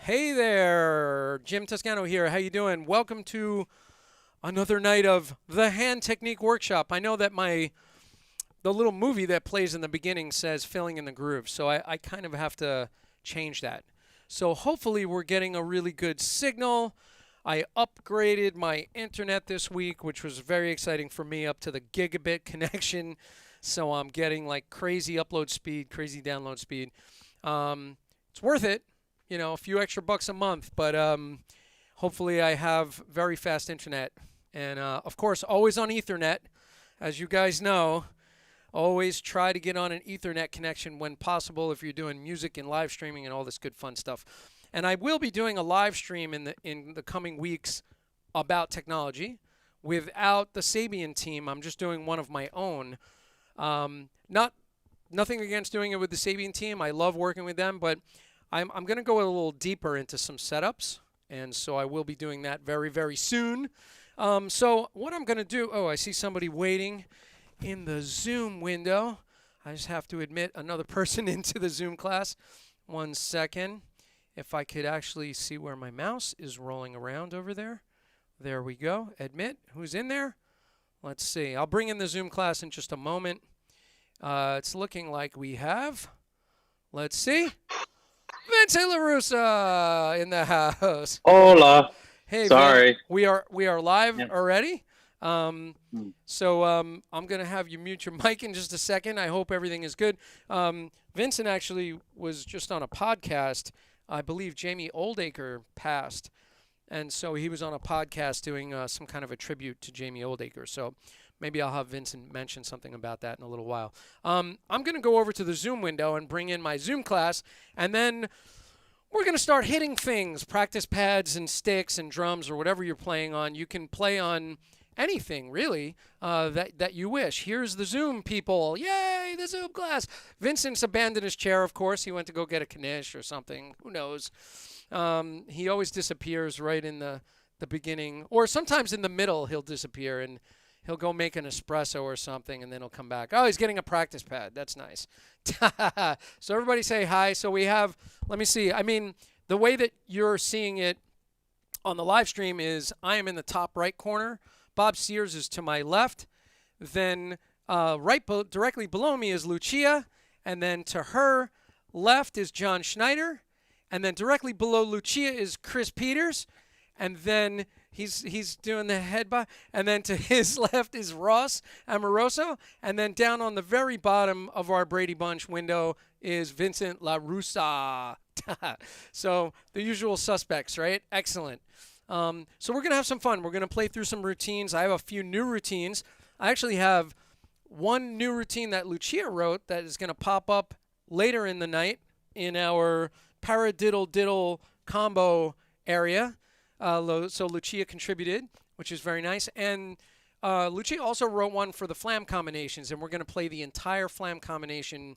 Hey there, Jim Toscano here. How you doing? Welcome to another night of the Hand Technique Workshop. I know that the little movie that plays in the beginning says filling in the groove, so I kind of have to change that. So hopefully we're getting a really good signal. I upgraded my internet this week, which was very exciting for me, up to the gigabit connection. So I'm getting like crazy upload speed, crazy download speed. It's worth it, a few extra bucks a month, but hopefully I have very fast internet. And of course, always on Ethernet, as you guys know. Always try to get on an Ethernet connection when possible if you're doing music and live streaming and all this good fun stuff. And I will be doing a live stream in the coming weeks about technology without the Sabian team. I'm just doing one of my own. Nothing against doing it with the Sabian team. I love working with them, but I'm going to go a little deeper into some setups, and so I will be doing that very, very soon. So what I'm going to do, I see somebody waiting in the Zoom window. I just have to admit another person into the Zoom class. 1 second. If I could actually see where my mouse is rolling around over there. There we go. Admit. Who's in there? Let's see. I'll bring in the Zoom class in just a moment. It's looking like we have, let's see, Vincent LaRussa in the house. Hola. Hey, sorry. Vin, we are live Yeah. already. So I'm going to have you mute your mic in just a second. I hope everything is good. Vincent actually was just on a podcast. I believe Jamie Oldacre passed. And so he was on a podcast doing some kind of a tribute to Jamie Oldacre. So maybe I'll have Vincent mention something about that in a little while. I'm going to go over to the Zoom window and bring in my Zoom class. And then we're going to start hitting things, practice pads and sticks and drums or whatever you're playing on. You can play on anything, really, that you wish. Here's the Zoom people. Yay, the Zoom class. Vincent's abandoned his chair, of course. He went to go get a Knish or something. Who knows? He always disappears right in the beginning. Or sometimes in the middle he'll disappear and he'll go make an espresso or something and then he'll come back. Oh, he's getting a practice pad. That's nice. So everybody say hi. So we have, let me see. I mean, the way that you're seeing it on the live stream is I am in the top right corner. Bob Sears is to my left. Then directly below me is Lucia. And then to her left is John Schneider. And then directly below Lucia is Chris Peters. And then he's doing the head bob. And then to his left is Ross Amoroso. And then down on the very bottom of our Brady Bunch window is Vincent LaRussa. So the usual suspects, right? Excellent. So we're going to have some fun. We're going to play through some routines. I have a few new routines. I actually have one new routine that Lucia wrote that is going to pop up later in the night in our Paradiddle Diddle combo area. So Lucia contributed, which is very nice. And Lucia also wrote one for the flam combinations, and we're going to play the entire flam combination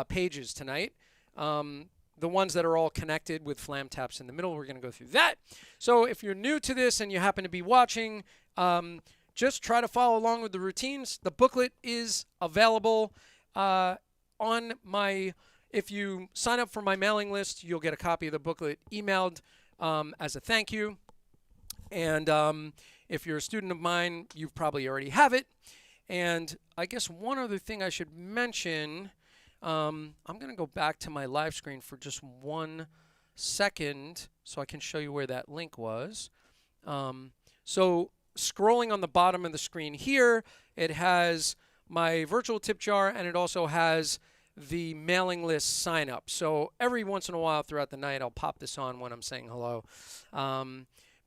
pages tonight. The ones that are all connected with flam taps in the middle, we're going to go through that. So if you're new to this and you happen to be watching, just try to follow along with the routines. The booklet is available on my, if you sign up for my mailing list, you'll get a copy of the booklet emailed as a thank you. And if you're a student of mine, you probably already have it. And I guess one other thing I should mention, I'm going to go back to my live screen for just 1 second so I can show you where that link was. So scrolling on the bottom of the screen here, it has my virtual tip jar and it also has the mailing list sign up. So every once in a while throughout the night, I'll pop this on when I'm saying hello.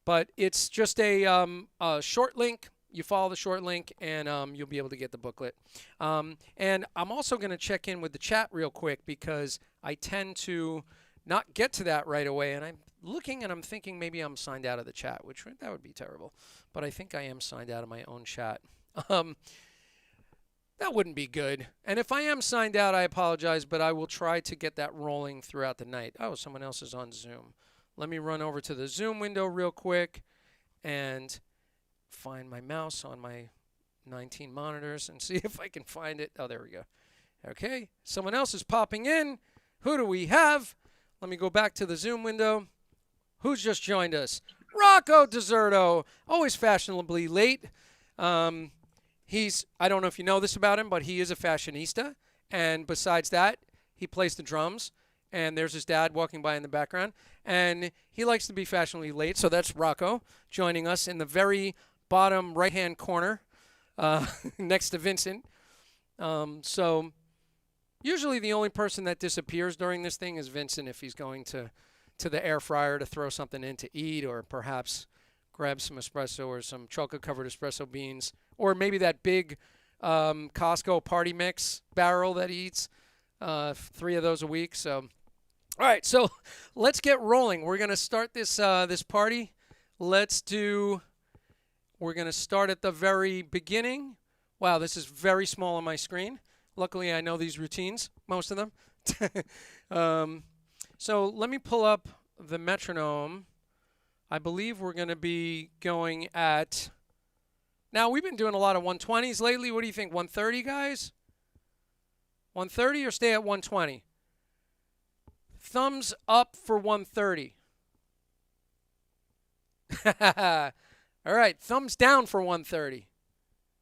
But it's just a short link. You follow the short link and you'll be able to get the booklet. And I'm also going to check in with the chat real quick because I tend to not get to that right away. And I'm looking and I'm thinking maybe I'm signed out of the chat, which that would be terrible. But I think I am signed out of my own chat. That wouldn't be good. And if I am signed out, I apologize, but I will try to get that rolling throughout the night. Oh, someone else is on Zoom. Let me run over to the Zoom window real quick and find my mouse on my 19 monitors and see if I can find it. Oh, there we go. Okay, someone else is popping in. Who do we have? Let me go back to the Zoom window. who's just joined us? Rocco Deserto, always fashionably late. I don't know if you know this about him, but he is a fashionista. And besides that, he plays the drums. And there's his dad walking by in the background. And he likes to be fashionably late. So that's Rocco joining us in the very bottom right-hand corner next to Vincent. So usually the only person that disappears during this thing is Vincent if he's going to the air fryer to throw something in to eat, or perhaps grab some espresso or some chocolate-covered espresso beans, or maybe that big Costco party mix barrel that he eats, 3 of those a week. So, all right, so let's get rolling. We're going to start this this party. We're going to start at the very beginning. Wow, this is very small on my screen. Luckily, I know these routines, most of them. So let me pull up the metronome. I believe we're going to be going at... Now, we've been doing a lot of 120s lately. What do you think, 130, guys? 130 or stay at 120? Thumbs up for 130. All right, thumbs down for 130.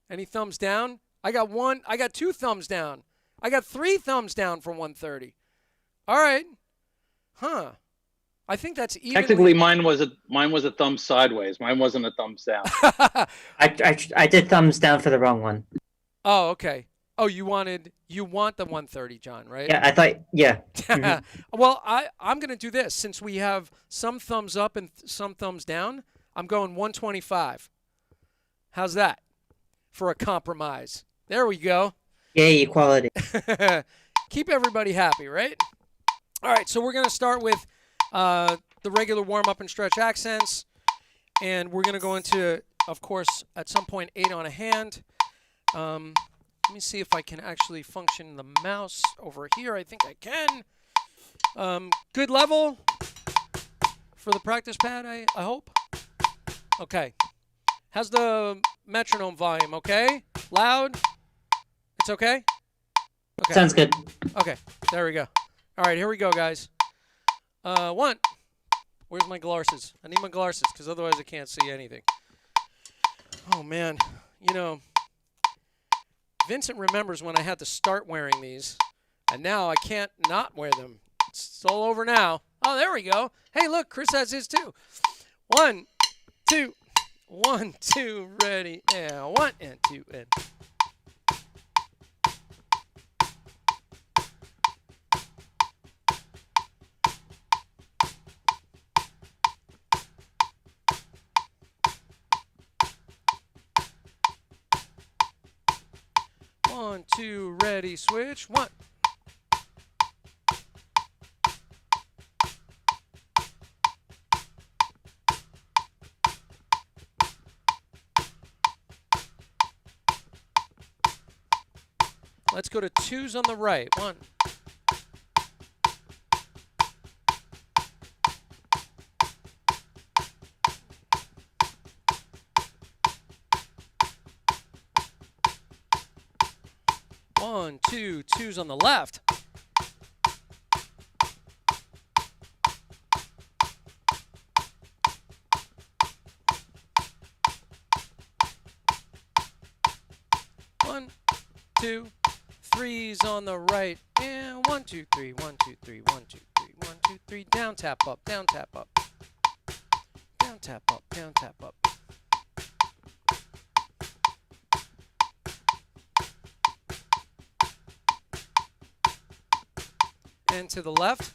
Any thumbs down? I got 2 thumbs down. I got 3 thumbs down for 130. All right. Huh. I think that's even. Technically, mine was a thumb sideways. Mine wasn't a thumbs down. I did thumbs down for the wrong one. Oh, okay. Oh, you want the 130, John, right? Yeah, I thought, yeah. Mm-hmm. Well, I'm going to do this. Since we have some thumbs up and some thumbs down, I'm going 125. How's that for a compromise? There we go. Yay, equality. Keep everybody happy, right? All right, so we're going to start with the regular warm-up and stretch accents. And we're going to go into, of course, at some point, 8 on a hand. Let me see if I can actually function the mouse over here. I think I can. Good level for the practice pad, I hope. Okay. How's the metronome volume? Okay? Loud? It's okay? Okay. Sounds good. Okay. There we go. All right, here we go, guys. 1. Where's my glasses? I need my glasses because otherwise I can't see anything. Oh, man. You know, Vincent remembers when I had to start wearing these, and now I can't not wear them. It's all over now. Oh, there we go. Hey, look, Chris has his too. 1, 2, 1, 2, ready, and 1 and 2 and. One, 2, ready, switch. 1. Let's go to 2s on the right. 1. One, 2, 2s on the left. One, 2, 3s on the right. And 1, 2, 3, 1, 2, 3, 1, 2, 3, 1, 2, 3. Down, tap up, down, tap up. Down, tap up, down, tap up. And to the left.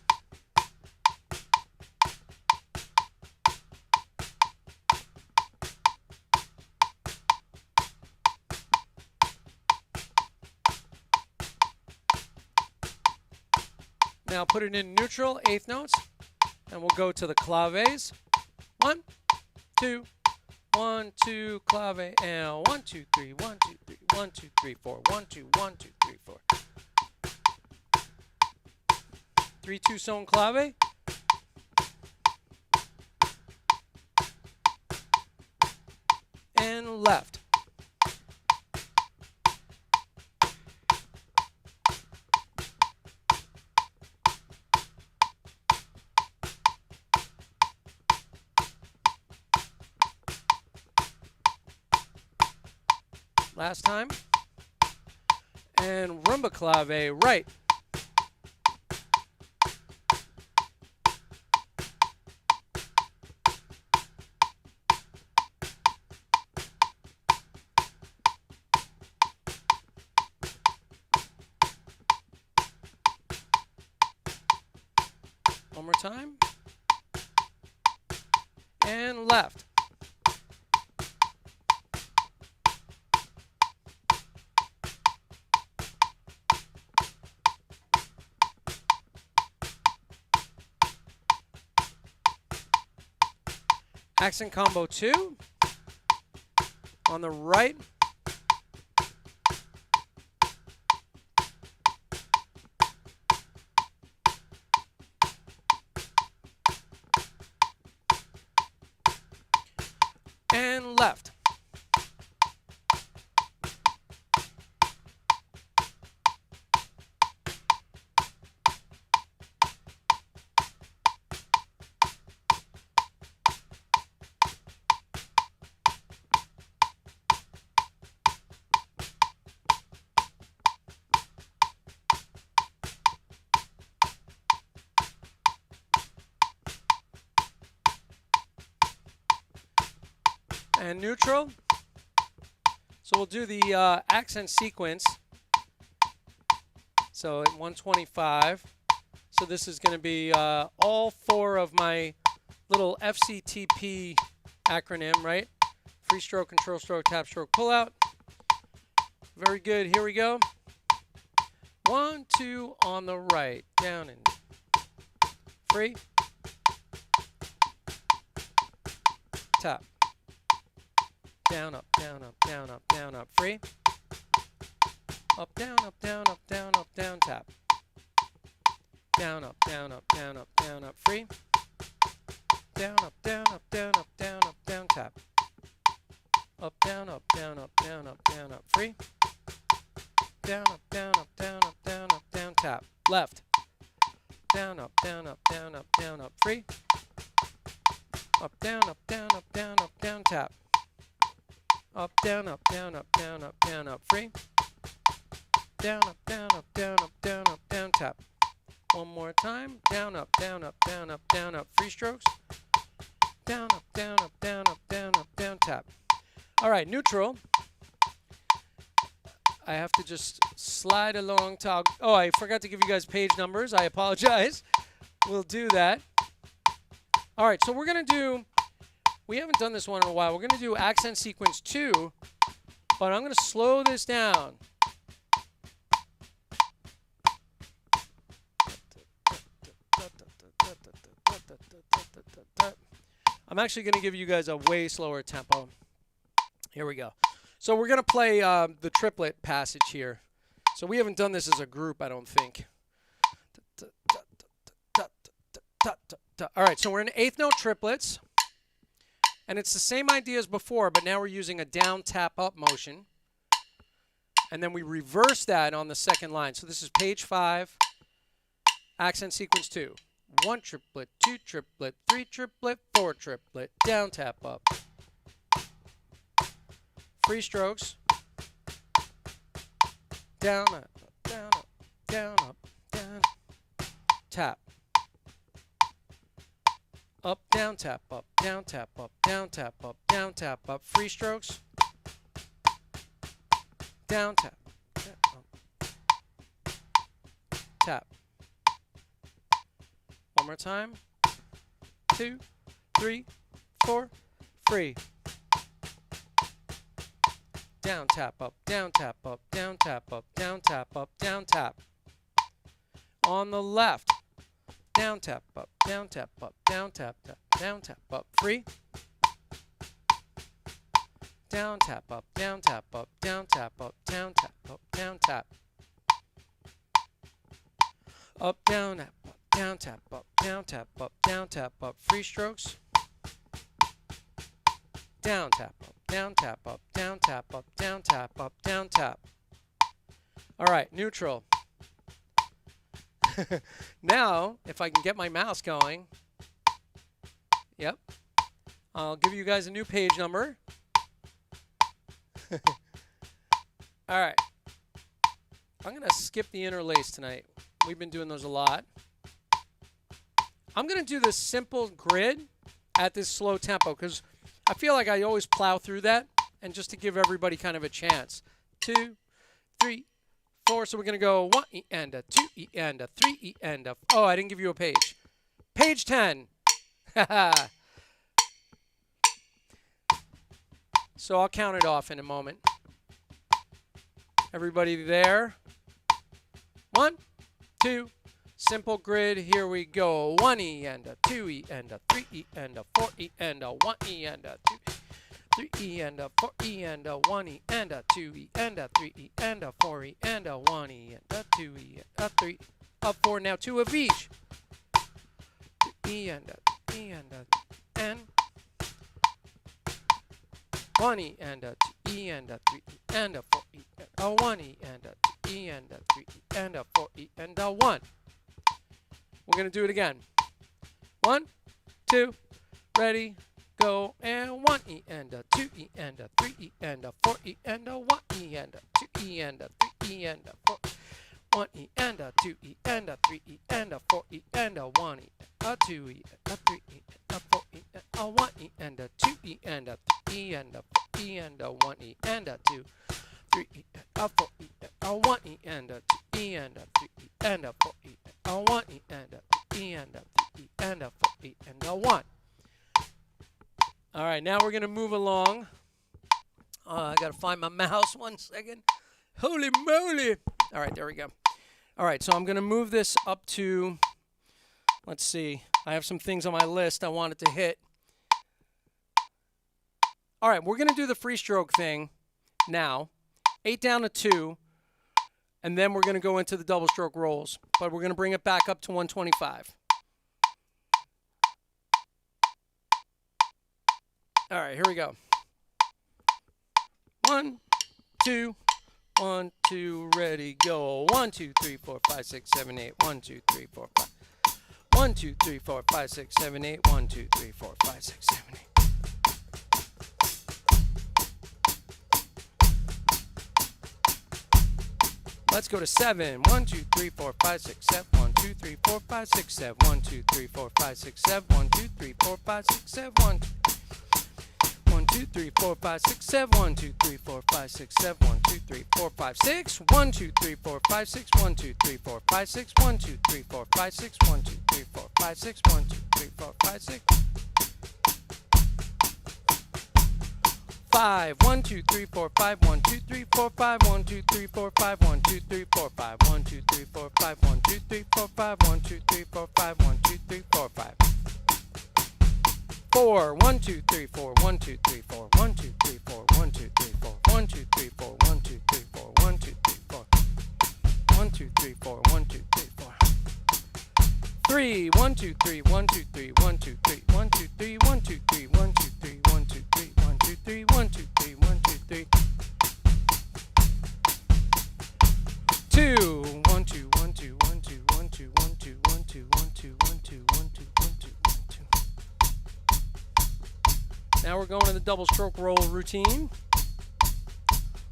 Now put it in neutral, 8th notes, and we'll go to the claves. 1, 2, 1, 2, clave, and 1, 2, 3, 1, 2, 3, 1, 2, 3, 4, 1, 2, 1, 2, 3, 4. 3, 2, son clave. And left. Last time. And rumba clave, right. One more time. And left. Accent combo 2 on the right. And left. And neutral. So we'll do the accent sequence. So at 125. So this is going to be all 4 of my little FCTP acronym, right? Free stroke, control stroke, tap stroke, pull out. Very good. Here we go. 1, 2 on the right. Down and free. Tap. Down, up, down, up, down, up, down, up, free. Up, down, up, down, up, down, up, down, tap. Down, up, down, up, down, up, down, up, free. Down, up, down, up, down, up, down, up, down, tap. Up, down, up, down, up, down, up, down, up, free. Down, up, down, up, down, up, down, up, down, tap. Left. Down, up, down, up, down, up, down, up, free. Up, down, up, down, up, down, up, down, tap. Up, down, up, down, up, down, up, down, up, free. Down, up, down, up, down, up, down, up, down, tap. One more time. Down, up, down, up, down, up, down, up, free strokes. Down, up, down, up, down, up, down, up, down, tap. All right, neutral. I have to just slide along. Oh, I forgot to give you guys page numbers. I apologize. We'll do that. All right, so we're going to do, we haven't done this one in a while. We're going to do accent sequence 2, but I'm going to slow this down. I'm actually going to give you guys a way slower tempo. Here we go. So we're going to play the triplet passage here. So we haven't done this as a group, I don't think. All right, so we're in eighth note triplets. And it's the same idea as before, but now we're using a down, tap, up motion. And then we reverse that on the second line. So this is page 5, accent sequence 2. 1 triplet, 2 triplet, 3 triplet, 4 triplet, down, tap, up. Free strokes. Down, up, down, up, down, up, down. Tap. Up, down, tap, up, down, tap, up, down, tap, up, down, tap, up. Free strokes. Down, tap, tap, up. Tap. One more time. 2, 3, 4. Free. Down, tap, up, down, tap, up, down, tap, up, down, tap, up, down, tap. On the left. Down, tap, up, down, tap, up, down, tap, tap, down, tap, up. Free. Down, tap, up, down, tap, up, down, tap, up, down, tap, up, down, tap. Up, down, tap, up, down, tap, up, down, tap, up, down, tap, up. Free strokes. Down, tap, up, down, tap, up, down, tap, up, down, tap, up, down, tap. All right, neutral. Now, if I can get my mouse going, yep, I'll give you guys a new page number. All right. I'm going to skip the interlace tonight. We've been doing those a lot. I'm going to do this simple grid at this slow tempo because I feel like I always plow through that, and just to give everybody kind of a chance. 2, 3, 4. So we're going to go 1 E and a 2 E and a 3 E and a. Oh, I didn't give you a page. Page 10. So I'll count it off in a moment. Everybody there? 1, 2. Simple grid. Here we go. 1 E and a 2 E and a 3 E and a 4 E and a 1 E and a 2 3 E and a 4 E and a 1 E and a 2 E and a 3 E and a 4 E and a 1 E and a 2 E and a 3 a 4. Now 2 of each. 2 E and a E and a and 1 E and a 2 E and a 3 E and a 4 E and a 1 E and a 2 E and a 3 E and a 4 E and a 1. We're going to do it again. 1, 2, ready, go, and 1 E and a 2 E and a 3 E and a 4 E and a 1 E and a 2 E and a 3 E and a 4. 1 E and a 2 E and a 3 E and a 4 E and a 1 E and a 2 E and a 3 E and a 4 E and a 1 E and a 2 E and a 3 E and a 4 E and a 1 E and a 2 3 E and a 4 E and a 1 E and a 2 E and a 3 E and a 4 E and a 1 E and a 2 E and a 3 E and a 4 E and a 1. All right, now we're going to move along. I got to find my mouse 1 second. Holy moly. All right, there we go. All right, so I'm going to move this up to, let's see. I have some things on my list I wanted to hit. All right, we're going to do the free stroke thing now. 8 down to 2, and then we're going to go into the double stroke rolls. But we're going to bring it back up to 125. All right, here we go. 1, 2, 1, 2, ready, go. 1, 2, 3, 4, 5, 6, 7, 8. 1, 2, 3, 4, 5. 1, 2, 3, 4, 5, 6, 7, 8. 1, 2, 3, 4, 5, 6, 7, 8. Let's go to 7. 1, 2, 3, 4, 5, 6, 7. 1, 2, 3, 4, 5, 6, 7. 1, 2, 3, 4, 5, 6, 7. 1, 2, 3, 4, 5, 6, 7. 1, 2, 3, 4, 5, 6, 7. 1, 2, 3, 4, 5, 6, 7. 1, 2, 3, 4, 5, 6. 1, 2, 3, 4, 5, 6. 1, 2, 3, 4, 5, 6. 1, 2, 3, 4, 5, 6. 1, 2, 3, 4, 5, 6. 1, 2, 3, 4, 5, 6. 5. 1, 2, 3, 4, 5. 1, 2, 3, 4, 5. 1, 2, 3, 4, 5. 1, 2, 3, 4, 5. 1, 2, 3, 4, 5. 1, 2, 3, 4, 5. 1, 2, 3, 4, 5. 1, 2, 3, 4, 5. 4. 1, 2, 3, 4. 1, 2, 3, 4. 1, 2, 3, 4. 1, 2, 3, 4. 1, 2, 3, 4. 1, 2, 3, 4. 1, 2, 3, 4. 1, 2, 3, 4. 1, 2, 3, 4. 3. 1, 2, 3. 1, 2, 3. 1, 2, 3. 1, 2, 3. 1, 2, 3. 1, 2, 3. 1, 2, 3. 1, 2, 3. 1, 2, 3. 1, 2, 3. 2. 1, 2, 1, 2, 1, 2, 1, 2, 1, 2, 1, 2, 1, 2, 1, 2, 1, 2, 1, 2, 1, 2. Now we're going to the double stroke roll routine.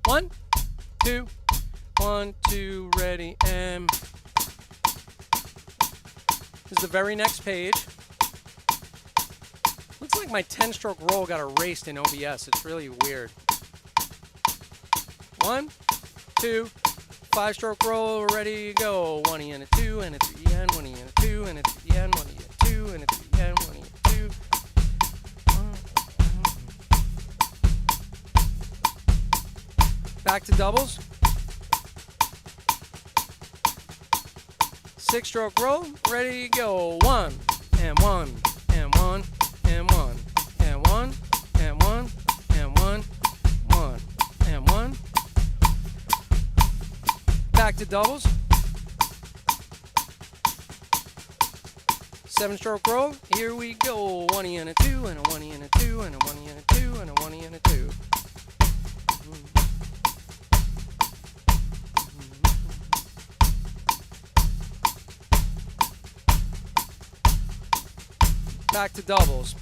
1, 2, 1, 2, ready, and this is the very next page. Looks like my 10-stroke roll got erased in OBS. It's really weird. 1, 2, 5-stroke roll, ready, go. 1 E and a 2 and a 3 and 1 E and a 2 and a 3 and 1 E and a 2 and a 3 and 1 E and a 2. Back to doubles. 6-stroke roll, ready, go. 1 and 1 and 1 and 1 and 1 and 1 and 1, 1 and 1. Back to doubles. 7-stroke roll, here we go. 1 E and a 2 and a 1 E and a 2 and a 1 E and a 2 and a 1 E and a 2. Back to doubles.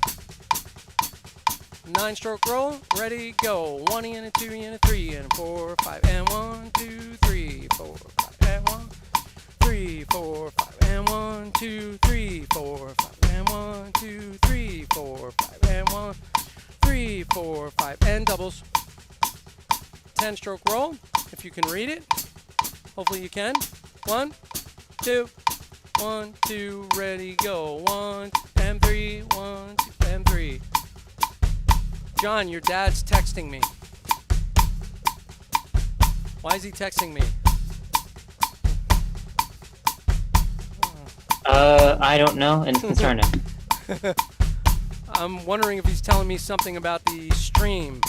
9-stroke roll. Ready, go. 1 and a 2 and a 3 and a 4, 5 and 1, 2, 3, 4, 5 and 1, 3, 4, 5 and 1, 2, 3, 4, 5 and 1, 2, 3, 4, 5 and 1, 3, 4, 5 and doubles. 10-stroke roll. If you can read it, hopefully you can. 1, 2, 1, 2, ready, go. 1 and 3, 1, 2 and 3. John, your dad's texting me. Why is he texting me? I don't know, and concern him. I'm wondering if he's telling me something about the stream.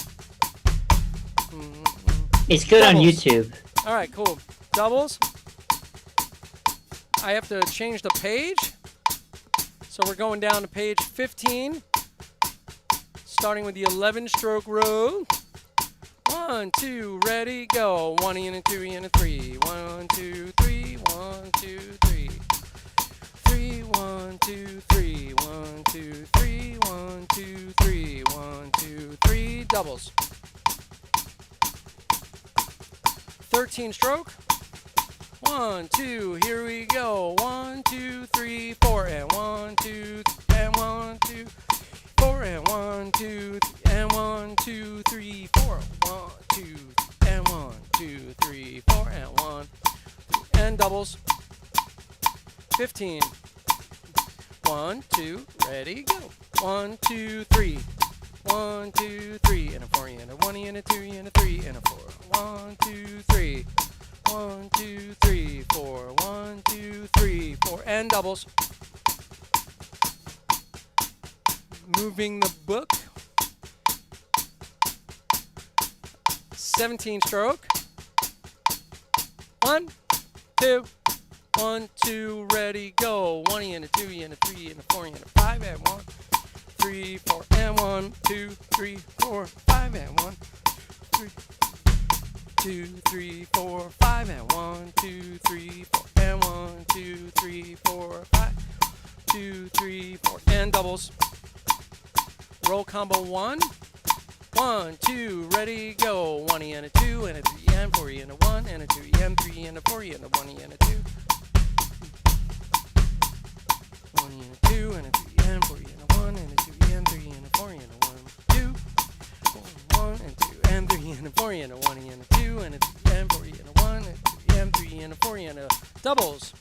It's good on Doubles. YouTube. All right, cool. Doubles. I have to change the page. So we're going down to page 15. Starting with the 11-stroke roll. 1, 2, ready, go. 1 and a 2 and a 3. 1, 2, 3, 1, 2, 3. 3, 1, 2, 3. 1, 2, 3, 1, 2, 3. 1, 2, 3. Doubles. 13-stroke. 1, 2, here we go. 1, 2, 3, 4, and 1, 2, and 1, 2, 4, and 1, 2, and 1, 2, 3, 4. 1, 2, and 1, 2, 3, 4, and 1, and doubles. 15. 1, 2, ready, go. 1, 2, 3. 1, 2, 3, and a 4, and a 1, and a 2, and a 3, and a 4. 1, 2, 3. 1, 2, 3, 4. 1, 2, 3, 4, and doubles. Moving the book. 17-stroke. 1, 2, 1, 2, ready, go. 1 and a 2 and a 3 and a 4 and a 5 and 1, 3, 4 and 1, 2, 3, 4, 5 and 1, 3, 2, 3, 4, 5 and 1, 2, 3, 4 and 1, 2, 3, 4, 5, 2, 3, 4 and doubles. Roll combo 1. 1, 2, ready, go. 1 and a 2 and a 3 and 4 and a 1 and a 2 and 3 and a 4 and a 1 and a 2. 1 and a 2 and a 3 and 4 and a 1 and a 2 and 3 and a 4 and a 1, 2, 1 and 2 and 3 and a 4 and a 1 and a 2 and a 3 and 4 and a 1 and 2 and 3 and a 4 and a doubles.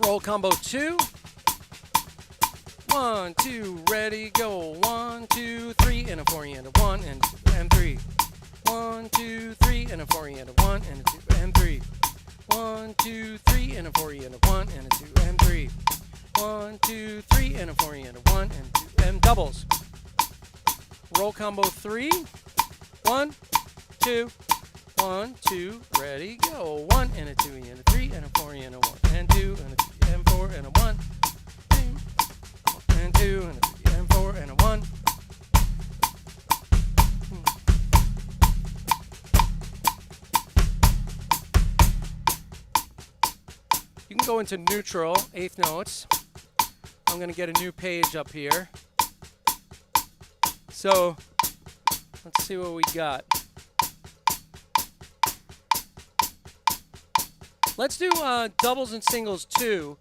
Roll combo 2. 1, 2, ready, go. 1, 2, 3, and a 4 and a 1 and 2 and 3. 1, 2, 3, and a 4 and a 1 and a 2 and 3. 1, 2, 3, and a 4 and a 1 and a 2 and 3. 1, 2, 3, and a 4 and a 1 and 2 and doubles. Roll combo 3. 1, 2, 1, 2, ready, go. 1 and a 2 and a 3 and a 4 and a 1 and 2 and a 3 and 4 and a 1. 2 and 2 and a 3 and 4 and a 1. You can go into neutral, 8th notes. I'm going to get a new page up here. So, let's see what we got. Let's do doubles and singles too,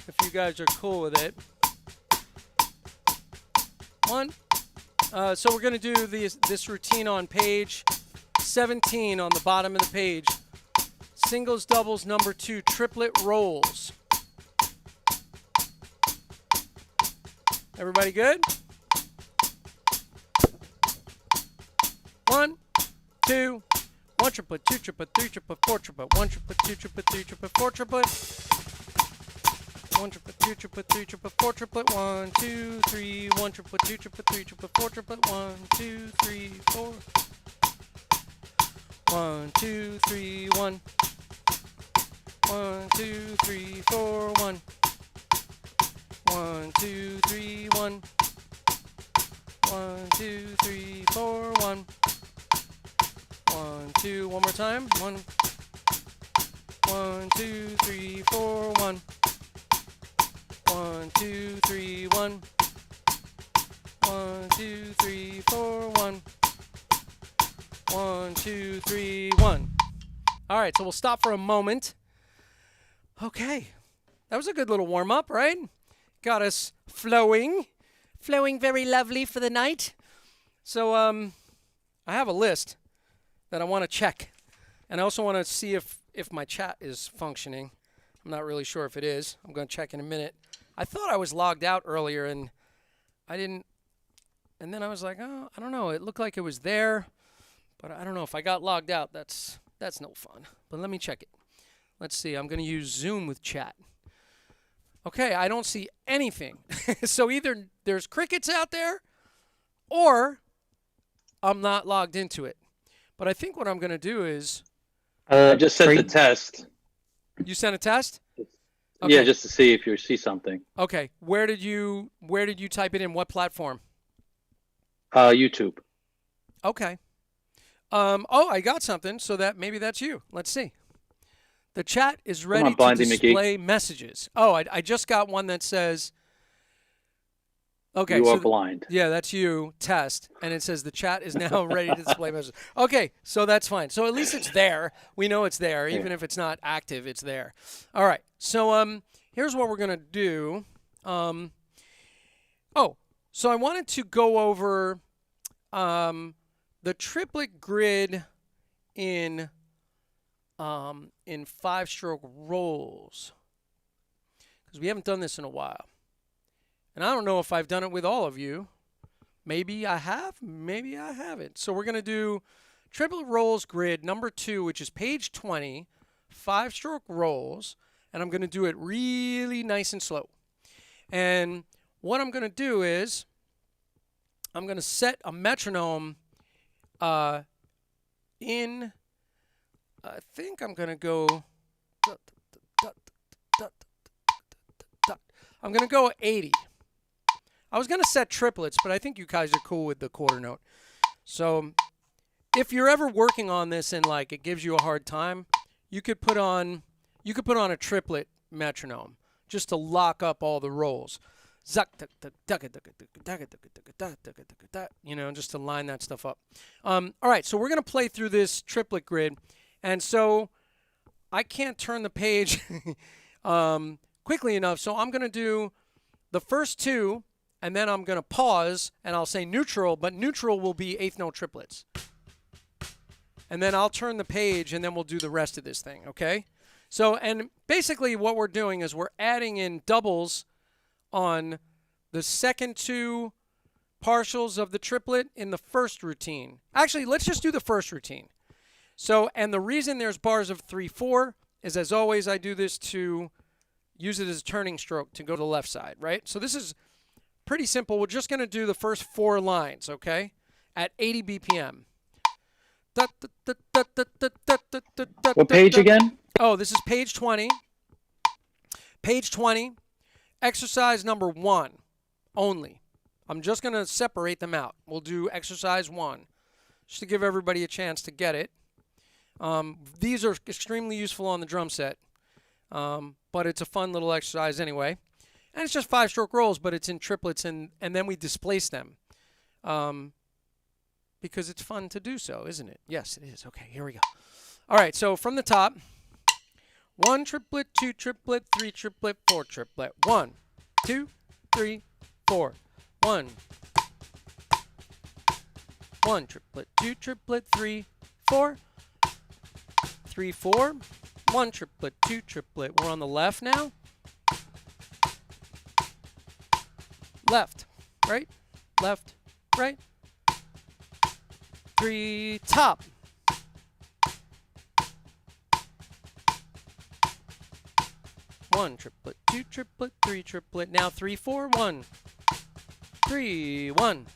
if you guys are cool with it. 1. So we're going to do this routine on page 17 on the bottom of the page. Singles, doubles, number 2, triplet rolls. Everybody good? 1, 2, 1 triplet, 2 triplet, 3 triplet, 4 triplet, 1 triplet, 2 triplet, 3 triplet, 4 triplet. 1 triplet, 2 triplet, 3 triplet, 4 triplet, 1, 2, 3, 1 triplet, 2 triplet, 3 triplet, 4 triplet, 1, 2, 3, 4. 1, 2, 3, 1. 1, 2, 3, 4, 1. 1, 2, 3, 1. 1, 2, 3, 4, 1. 1, 2, one more time. 1, 1, 2, 3, 4, 1. 1, 2, 3, 1. 2, 3, 4, 1. 1, 2, 3, 1. All right, so we'll stop for a moment. Okay. That was a good little warm-up, right? Got us flowing. Flowing very lovely for the night. So I have a list that I want to check. And I also want to see if my chat is functioning. I'm not really sure if it is. I'm going to check in a minute. I thought I was logged out earlier, and I didn't. And then I was like, oh, I don't know. It looked like it was there. But I don't know if I got logged out. That's no fun. But let me check it. Let's see. I'm going to use Zoom with chat. Okay, I don't see anything. So either there's crickets out there or I'm not logged into it. But I think what I'm going to do is... I just sent the test. You sent a test? Okay. Yeah, just to see if you see something. Okay. Where did you type it in? What platform? YouTube. Okay. Oh, I got something. So that maybe that's you. Let's see. The chat is ready to display messages. Oh, I just got one that says, okay. You are blind. Yeah, that's you, test. And it says the chat is now ready to display messages. Okay, so that's fine. So at least it's there. We know it's there. Even if it's not active, it's there. All right, so here's what we're going to do. So I wanted to go over the triplet grid in 5-stroke rolls, because we haven't done this in a while. And I don't know if I've done it with all of you. Maybe I have, maybe I haven't. So we're going to do Triplet Rolls grid number 2, which is page 20, 5-stroke rolls, and I'm going to do it really nice and slow. And what I'm going to do is I'm going to set a metronome in... I think I'm going to go... I'm going to go 80. I was going to set triplets, but I think you guys are cool with the quarter note. So if you're ever working on this and like it gives you a hard time, you could put on a triplet metronome just to lock up all the rolls. You know, just to line that stuff up. All right, so we're going to play through this triplet grid. And so I can't turn the page quickly enough, so I'm going to do the first two, and then I'm going to pause, and I'll say neutral, but neutral will be eighth note triplets. And then I'll turn the page, and then we'll do the rest of this thing, okay? So, and basically what we're doing is we're adding in doubles on the second two partials of the triplet in the first routine. Actually, let's just do the first routine. So, and the reason there's bars of 3/4 is, as always, I do this to use it as a turning stroke to go to the left side, right? So this is pretty simple. We're just going to do the first 4 lines, okay, at 80 BPM. What page again? Oh, this is page 20. Page 20, exercise number 1 only. I'm just going to separate them out. We'll do exercise 1 just to give everybody a chance to get it. These are extremely useful on the drum set, but it's a fun little exercise anyway. And it's just 5-stroke rolls, but it's in triplets, and then we displace them because it's fun to do so, isn't it? Yes, it is. Okay, here we go. All right, so from the top, 1 triplet, 2 triplet, 3 triplet, 4 triplet. 1, 2, 3, 4. 1. 1 triplet, 2 triplet, 3, 4. 3, 4. 1 triplet, 2 triplet. We're on the left now. Left, right, left, right. 3, top. 1 triplet, 2 triplet, 3 triplet. Now 3, 4, 1, 3, 1,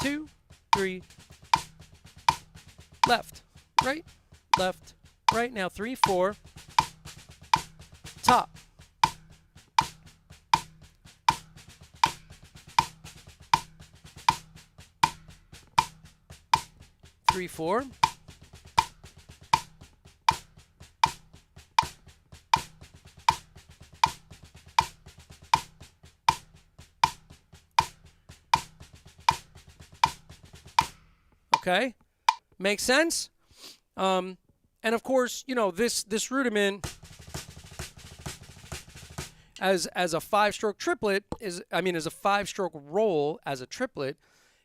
2, 3. Left, right, left, right. Now 3, 4. Top. 3, 4. Okay, makes sense. And of course, you know, this rudiment as a 5-stroke triplet is, I mean, as a 5-stroke roll as a triplet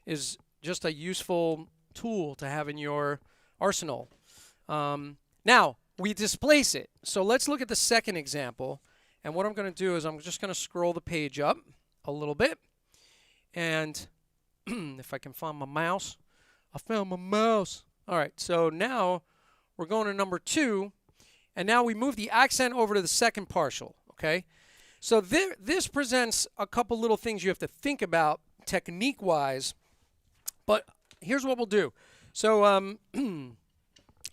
is just a useful tool to have in your arsenal. Now we displace it. So let's look at the second example. And what I'm going to do is I'm just going to scroll the page up a little bit. And if I can find my mouse, I found my mouse. All right, so now we're going to number 2. And now we move the accent over to the second partial, okay? So this presents a couple little things you have to think about technique-wise. But here's what we'll do. So well,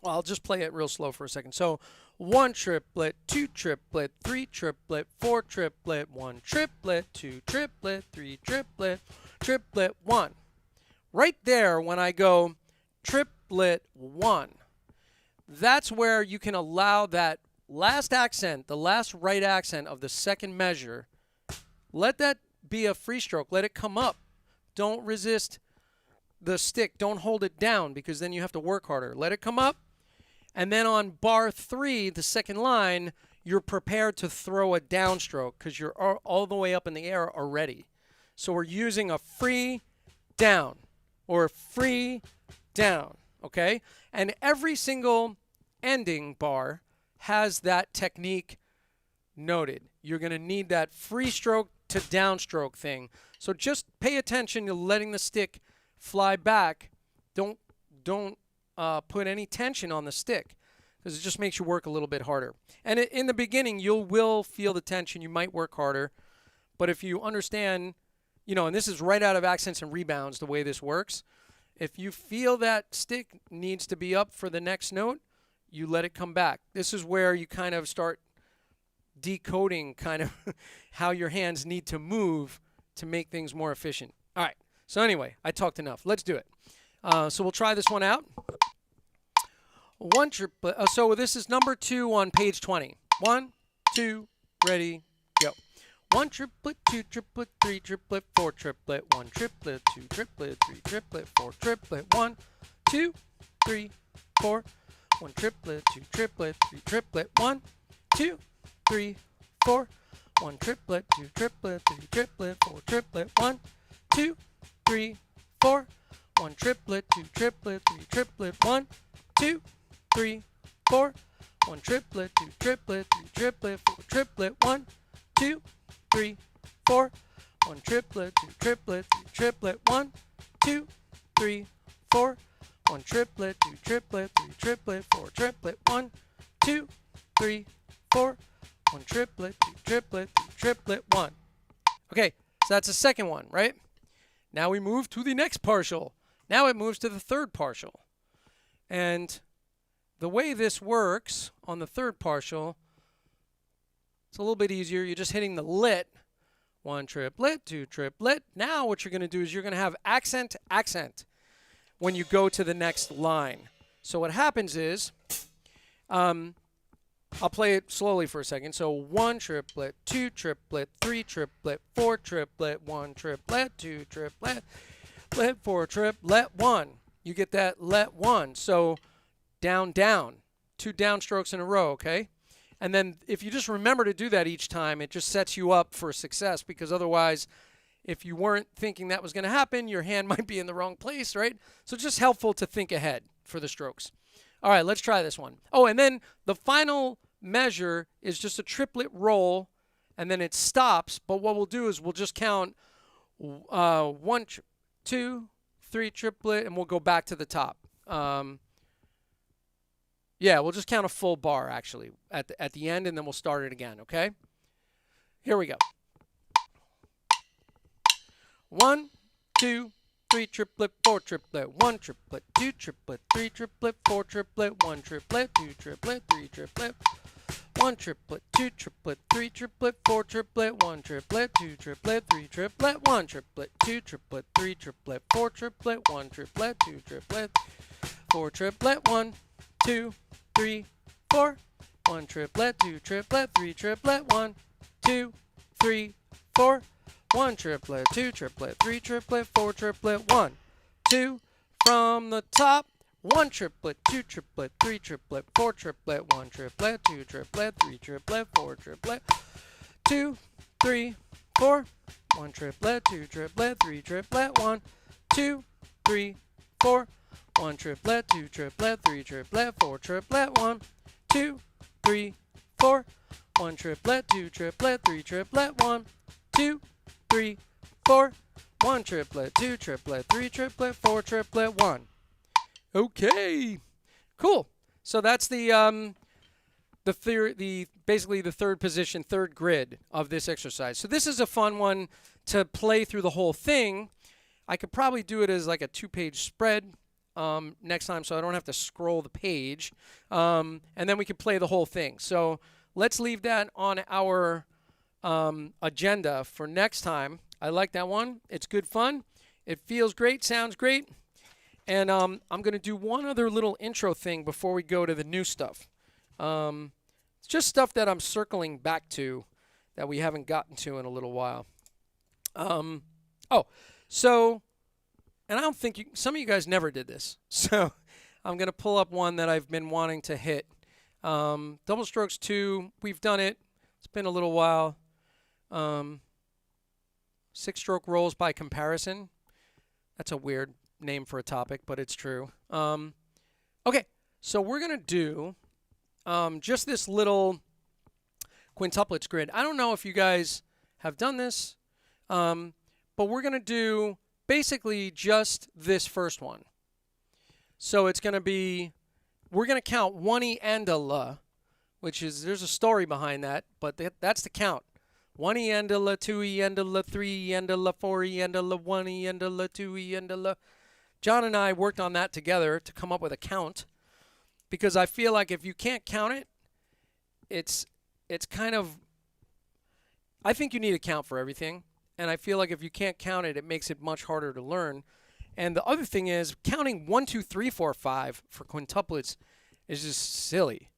I'll just play it real slow for a second. So 1 triplet, 2 triplet, 3 triplet, 4 triplet, 1 triplet, 2 triplet, 3 triplet, triplet 1. Right there, when I go triplet 1, that's where you can allow that last accent, the last right accent of the second measure, let that be a free stroke. Let it come up. Don't resist the stick. Don't hold it down, because then you have to work harder. Let it come up. And then on bar 3, the second line, you're prepared to throw a downstroke because you're all the way up in the air already. So we're using a free down or free down, okay? And every single ending bar has that technique noted. You're going to need that free stroke to downstroke thing. So just pay attention to letting the stick fly back. Don't put any tension on the stick, because it just makes you work a little bit harder. And in the beginning, you will feel the tension. You might work harder. But if you understand, you know, and this is right out of Accents and Rebounds, the way this works. If you feel that stick needs to be up for the next note, you let it come back. This is where you kind of start decoding kind of how your hands need to move to make things more efficient. All right. So anyway, I talked enough. Let's do it. So we'll try this one out. 1 triplet. So this is number 2 on page 20. 1, 2, ready, go. 1 triplet, 2 triplet, 3 triplet, 4 triplet, 1 triplet, 2 triplet, 3 triplet, 4 triplet, 1, 2, 3, 4, 1 triplet, 2 triplet, 3 triplet, 1, 2, 3, 4, 1 triplet, 2 triplet, 3 triplet, 4 triplet, 1, 2, 3, 4. 1 triplet, 2 triplet, 3 triplet, 1, 2, 3, 4. 1 triplet, 2 triplet, 3 triplet, 4 triplet, 1, 2, 3, 4. 1 triplet, 2 triplet, 3 triplet, 1, 2, 3, 4. 1 triplet, 2 triplet, 3 triplet, 4 triplet, 1, 2, 3, 4. 1 triplet, 2 triplet, 3 triplet, 1. Okay, so that's the second one, right? Now we move to the next partial. Now it moves to the third partial. And the way this works on the third partial, it's a little bit easier. You're just hitting the lit. 1 triplet, 2 triplet. Now what you're going to do is you're going to have accent, accent when you go to the next line. So what happens is, I'll play it slowly for a second. So 1 triplet, 2 triplet, 3 triplet, 4 triplet, 1 triplet, 2 triplet, let 4 triplet, 1. You get that let 1. So down, down. 2 downstrokes in a row, okay? And then if you just remember to do that each time, it just sets you up for success, because otherwise, if you weren't thinking that was going to happen, your hand might be in the wrong place, right? So it's just helpful to think ahead for the strokes. All right, let's try this one. Oh, and then the final measure is just a triplet roll, and then it stops. But what we'll do is we'll just count 1, 2, 3 triplet, and we'll go back to the top. Yeah, we'll just count a full bar, actually, at the end, and then we'll start it again, okay? Here we go. 1, 2, 3 triplet, 4 triplet, 1 triplet, 2 triplet, 3 triplet, 4 triplet, 1 triplet, 2 triplet, 3 triplet, 1 triplet, 2 triplet, 3 triplet, 4 triplet, 1 triplet, 2 triplet, 3 triplet, 1 triplet, 2 triplet, 3 triplet, 4 triplet, 1 triplet, 2 triplet, 4 triplet, 1, 2, 3, 4, 1 triplet, 2 triplet, 3 triplet, 1, 2, 3, 4, 1 triplet, 2 triplet, 3 triplet, 4 triplet, 1, 2, from the top. 1 triplet, 2 triplet, 3 triplet, 4 triplet, 1 triplet, 2 triplet, 3 triplet, 4 triplet, 2, 3, 4, 1 triplet, 2 triplet, 3 triplet, 1, 2, 3, 4, 1 triplet, 2 triplet, 3 triplet, 4 triplet, 1, 2, 3, 4, 1 triplet, 2 triplet, 3 triplet, 1, 2, 3, 4, 1 triplet, 2 triplet, 3 triplet, 4 triplet, 1. Okay, cool. So that's basically the third position, third grid of this exercise. So this is a fun one to play through the whole thing. I could probably do it as like a 2-page spread next time, so I don't have to scroll the page, and then we could play the whole thing. So let's leave that on our agenda for next time. I like that one. It's good fun. It feels great, sounds great. And I'm going to do one other little intro thing before we go to the new stuff. It's just stuff that I'm circling back to that we haven't gotten to in a little while. So, and I don't think some of you guys never did this. So I'm going to pull up one that I've been wanting to hit. Double strokes 2, we've done it. It's been a little while. 6-stroke rolls by comparison. That's a weird name for a topic, but it's true. Okay, so we're going to do just this little quintuplets grid. I don't know if you guys have done this, but we're going to do basically just this first one. So it's going to be, we're going to count 1E and a la, which is, there's a story behind that, but that's the count. 1E and a la, 2E and a la, 3E and a la, 4E and a la, 1E and a la, 2E and a la. John and I worked on that together to come up with a count, because I feel like if you can't count it, it's kind of, I think you need a count for everything, and I feel like if you can't count it, it makes it much harder to learn. And the other thing is, counting 1, 2, 3, 4, 5 for quintuplets is just silly.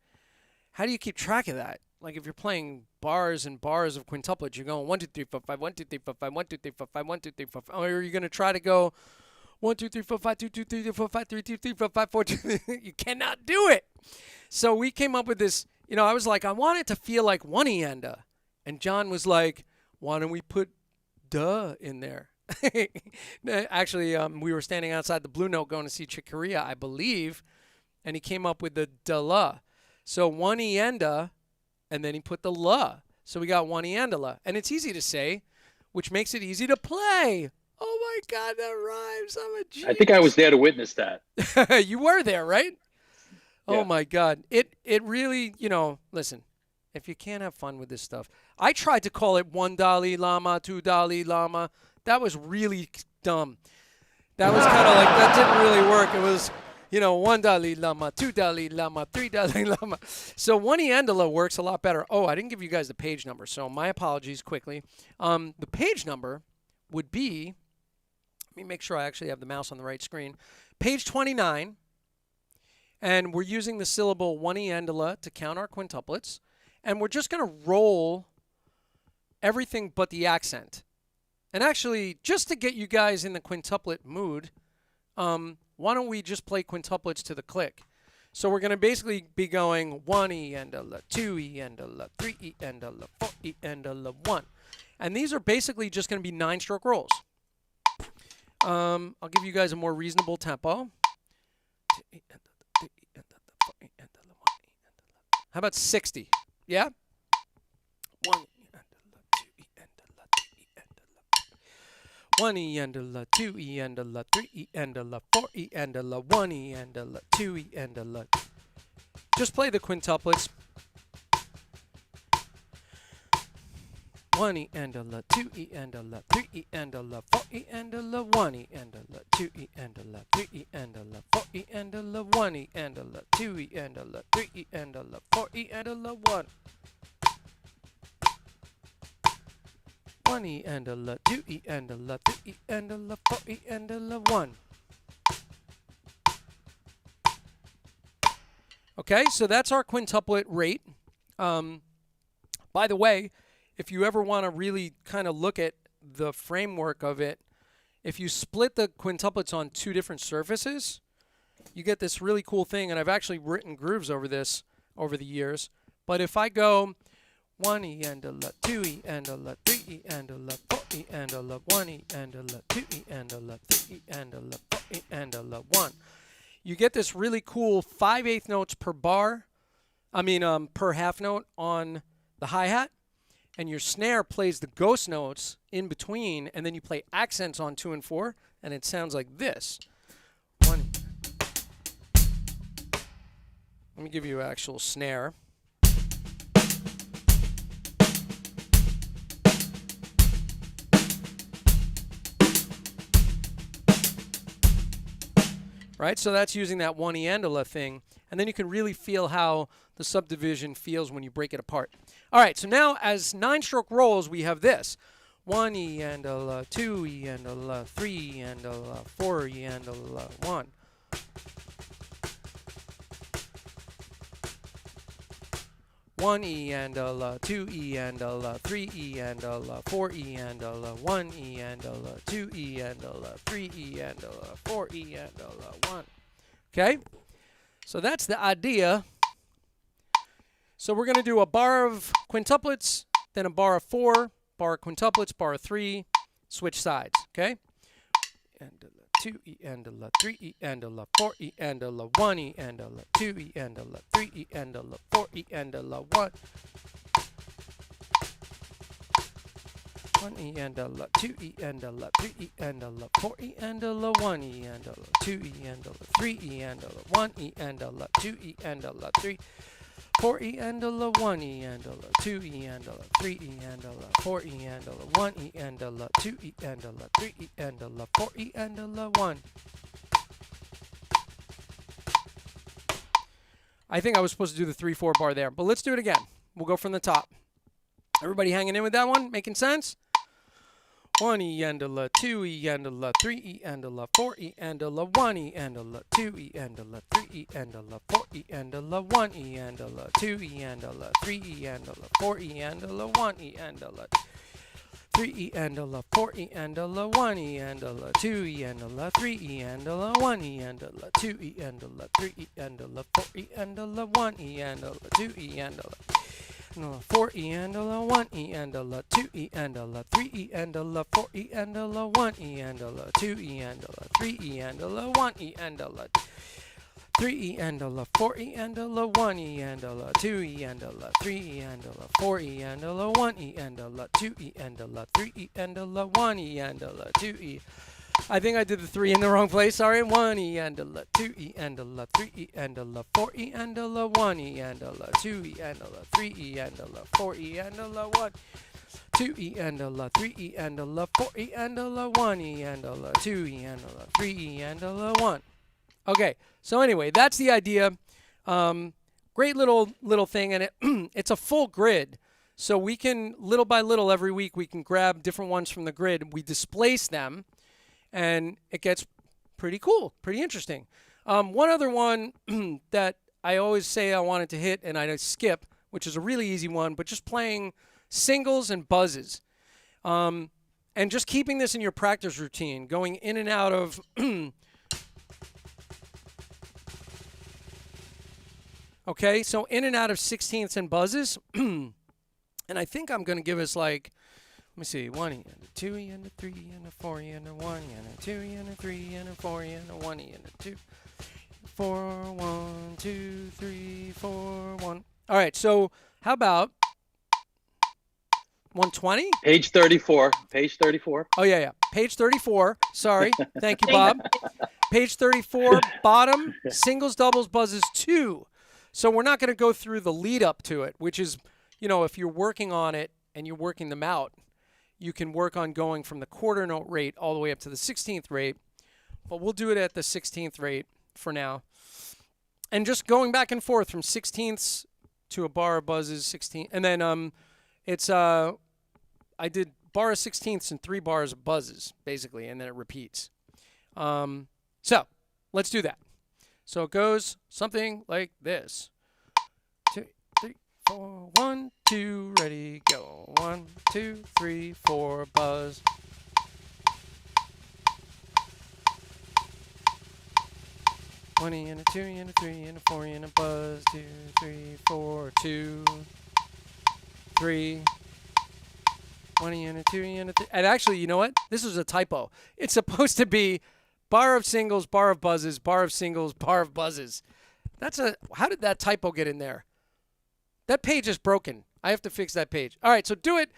How do you keep track of that? Like if you're playing bars and bars of quintuplets, you're going 1, 2, 3, 4, 5, 1, 2, 3, 4, 5, 1, 2, 3, 4, 5, 1, 2, 3, 4, 5. Or you're going to try to go 1, 2, 3, 4, 5, 2, 2, 3, 4, 5, 3, 2, 3, 4, 5, 4, 2. You cannot do it. So we came up with this. You know, I was like, I want it to feel like 1E and a. And John was like, why don't we put duh in there? Actually, we were standing outside the Blue Note going to see Chick Corea, I believe, and he came up with the duh-la. So 1E and a, and then he put the la. So we got 1E and a la. And it's easy to say, which makes it easy to play. Oh my God, that rhymes. I'm a genius. I think I was there to witness that. You were there, right? Yeah. Oh my God. It really, you know, listen, if you can't have fun with this stuff. I tried to call it 1 Dalai Lama, 2 Dalai Lama. That was really dumb. That was kind of like, that didn't really work. It was, you know, 1 Dalai Lama, 2 Dalai Lama, 3 Dalai Lama. So 1E and a la works a lot better. Oh, I didn't give you guys the page number, so my apologies quickly. The page number would be, let me make sure I actually have the mouse on the right screen, page 29, and we're using the syllable 1E and a la to count our quintuplets, and we're just going to roll everything but the accent. And actually, just to get you guys in the quintuplet mood, why don't we just play quintuplets to the click? So we're going to basically be going 1E and a la, 2E and a la, 3E and a la, 4E and a la, 1. And these are basically just going to be 9-stroke rolls. I'll give you guys a more reasonable tempo. How about 60? Yeah? 1E and a la, 2E and a la, 3E and a la, 4E and a la, 1E and a la, 2E and a la. Just play the quintuplets. 1E and a la, 2E and a la, 3E and a la, 4E and a la, 1E and a la, 2E and a la, 3E and a la, 4E and a la, 1E and a la, 2E and a la, 3E and a la, 4E and a la, 1. 1E and a la, 2E and a la, 3E and a la, 4E and a la, 1. Okay, so that's our quintuplet rate. By the way, if you ever want to really kind of look at the framework of it, if you split the quintuplets on 2 different surfaces, you get this really cool thing. And I've actually written grooves over this over the years. But if I go 1E and a la, 2E and a la, 3E and a la, 4E and a la, 1E and a la, 2E and a la, 3E and a la, 4E and a la, 1. You get this really cool 5/8 notes per bar, per half note on the hi-hat, and your snare plays the ghost notes in between, and then you play accents on 2 and 4, and it sounds like this. 1. Let me give you an actual snare. Right, so that's using that 1E and a la thing, and then you can really feel how the subdivision feels when you break it apart. All right, so now as 9-stroke rolls, we have this: 1E and a la, 2E and a la, 3E and a la, 4E and a la, 1. One E and a la, 2E and a la, 3E and a la, 4E and a la, 1E and a la, 2E and a la, 3E and a la, 4E and a la, 1. Okay? So that's the idea. So we're going to do a bar of quintuplets, then a bar of 4, bar of quintuplets, bar of 3, switch sides. Okay? And a la, 2E and a la, 3E and a la, 4E and a la, 1E and a la, 2E and a la, 3E and a la, 4E and a la, 1. 1E and a la, 2E and a la, 3E and a la, 4E and a la, 1E and a la, 2E and a la, 3E and a la, 1E and a la, 2E and a la, 3. 4E and a la, 1E and a la, 2E and a la, 3E and a la, 4E and a la, 1E and a la, 2E and a la, 3E and a la, 4E and a la, 1. I think I was supposed to do the 3/4 bar there, but let's do it again. We'll go from the top. Everybody hanging in with that one? Making sense? 1E and a la, 2E and a la, 3E and a la, 4E and a la, 1E and a la, 2E and a la, 3E and a la, 4E and a la, 1E and a la, 2E and a la, 3E and a la, 4E and a la, 1E and a la, 3E and a la, 4E and a la, 1E and a la, 2E and a la, 3E and a la, 1E and a la, 2E and a la, 3E and a la, 4E and a la, 1E and a la, 2E and a la, 4E and a la, 1E and a la, 2E and a la, 3E and a la, 4E and a la, 1E and a la, 2E and a la, 3E and a la, 1E and a la, 3E and a la, 4E and a la, 1E and a la, 2E and a la, 3E and a la, 4E and a la, 1E and a la, 2E and a la, 3E and a la, 1E and a la, 2E. I think I did the 3 in the wrong place. Sorry. 1E and a la, 2E and a la, 3E and a la, 4E and a la, 1E and a la, 2E and a la, 3E and a la, 4E and a la, 1. 2E and a la, 3E and a la, 4E and a la, 1E and a la, 2E and a la, 3E and a la, 1. Okay. So anyway, that's the idea. Great little thing, and it's a full grid. So we can, little by little, every week, we can grab different ones from the grid. We displace them, and it gets pretty cool, pretty interesting. One other one that I always say I wanted to hit, and I skip, which is a really easy one, but just playing singles and buzzes. And just keeping this in your practice routine, going in and out of... Okay, so in and out of 16ths and buzzes. And I think I'm going to give us like, let me see, 1E and a 2E and a 3E and a 4E and a 1E and a 2E and a 3E and a 4E and a 1E and a 2, 4, 1, 2, 3, 4, 1. All right, so how about 120? Page 34. Page 34. Oh, yeah. Page 34. Sorry. Thank you, Bob. Page 34, bottom, singles, doubles, buzzes, 2. So we're not going to go through the lead up to it, which is, if you're working on it and you're working them out, you can work on going from the quarter note rate all the way up to the 16th rate. But we'll do it at the 16th rate for now. And just going back and forth from 16ths to a bar of buzzes, 16. And then I did bar of 16ths and 3 bars of buzzes, basically, and then it repeats. So let's do that. So it goes something like this. 2, 3, 4, 1, 2, ready, go. 1, 2, 3, 4, buzz. 1 E and a 2 E and a 3 E and a 4 E and a buzz. 2, 3, 4, 2, 3. 1 E and a 2 E and a 3. And actually, you know what? This was a typo. It's supposed to be bar of singles, bar of buzzes, bar of singles, bar of buzzes. How did that typo get in there? That page is broken. I have to fix that page. All right, so do it.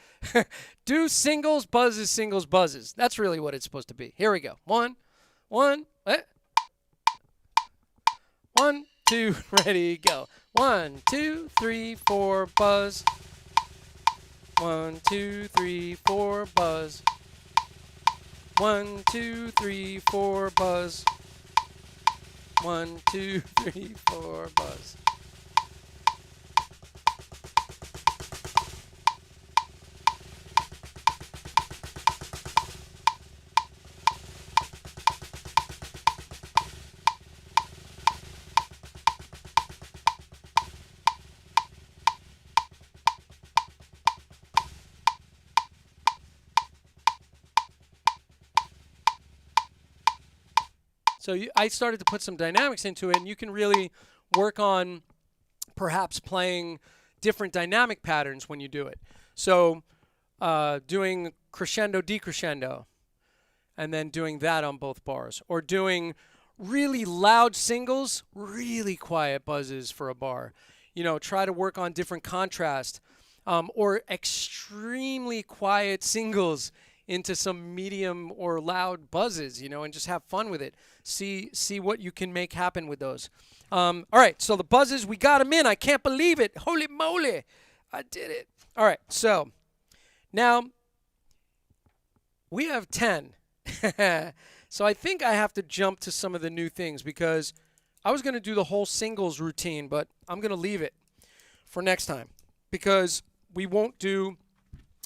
Do singles, buzzes, singles, buzzes. That's really what it's supposed to be. Here we go. 1, 1, 1, 2, ready, go. 1, 2, 3, 4, buzz. 1, 2, 3, 4, buzz. 1, 2, 3, 4, buzz. 1, 2, 3, 4, buzz. So I started to put some dynamics into it, and you can really work on perhaps playing different dynamic patterns when you do it. So doing crescendo, decrescendo, and then doing that on both bars. Or doing really loud singles, really quiet buzzes for a bar. You know, try to work on different contrast. Or extremely quiet singles into some medium or loud buzzes, you know, and just have fun with it. See what you can make happen with those. All right, so the buzzes, we got them in. I can't believe it. Holy moly, I did it. All right, so now we have 10. So I think I have to jump to some of the new things because I was going to do the whole singles routine, but I'm going to leave it for next time because we won't do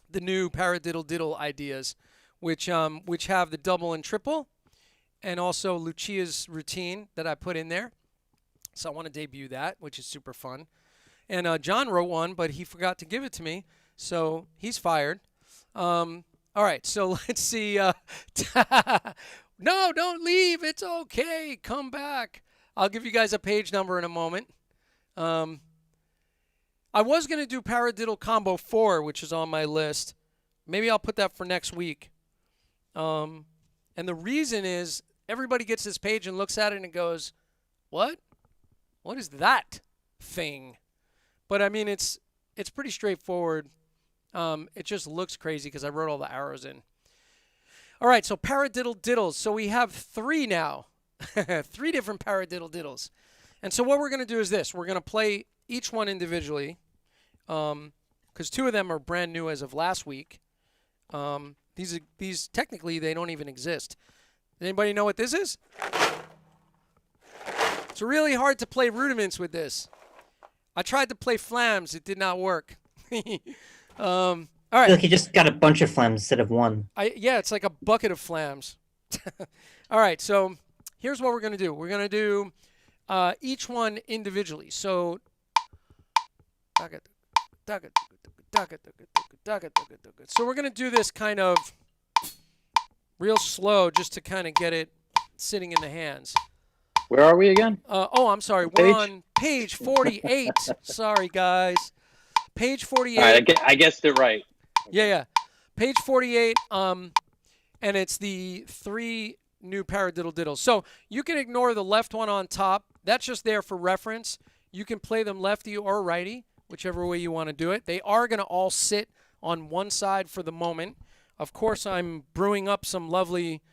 the new Paradiddle Diddle ideas, which have the double and triple, and also Lucia's routine that I put in there. So I want to debut that, which is super fun. And John wrote one, but he forgot to give it to me, so he's fired. All right, so let's see. No, don't leave. It's okay. Come back. I'll give you guys a page number in a moment. I was going to do Paradiddle Combo 4, which is on my list. Maybe I'll put that for next week. And the reason is everybody gets this page and looks at it and goes, what? What is that thing? But, I mean, it's pretty straightforward. It just looks crazy because I wrote all the arrows in. All right, so Paradiddle Diddles. So we have 3 now. 3 different Paradiddle Diddles. And so what we're going to do is this. We're going to play each one individually, because 2 of them are brand new as of last week. These technically they don't even exist. Does anybody know what this is? It's really hard to play rudiments with this. I tried to play flams; it did not work. All right. I feel like you just got a bunch of flams instead of one. Yeah, it's like a bucket of flams. All right, so here's what we're gonna do. We're gonna do each one individually. So. So we're going to do this kind of real slow just to kind of get it sitting in the hands. Where are we again? I'm sorry. We're on page 48. Sorry, guys. Page 48. All right, I guessed it right. Yeah. Page 48, and it's the 3 new Paradiddle Diddles. So you can ignore the left one on top. That's just there for reference. You can play them lefty or righty, whichever way you want to do it. They are going to all sit on one side for the moment. Of course, I'm brewing up some lovely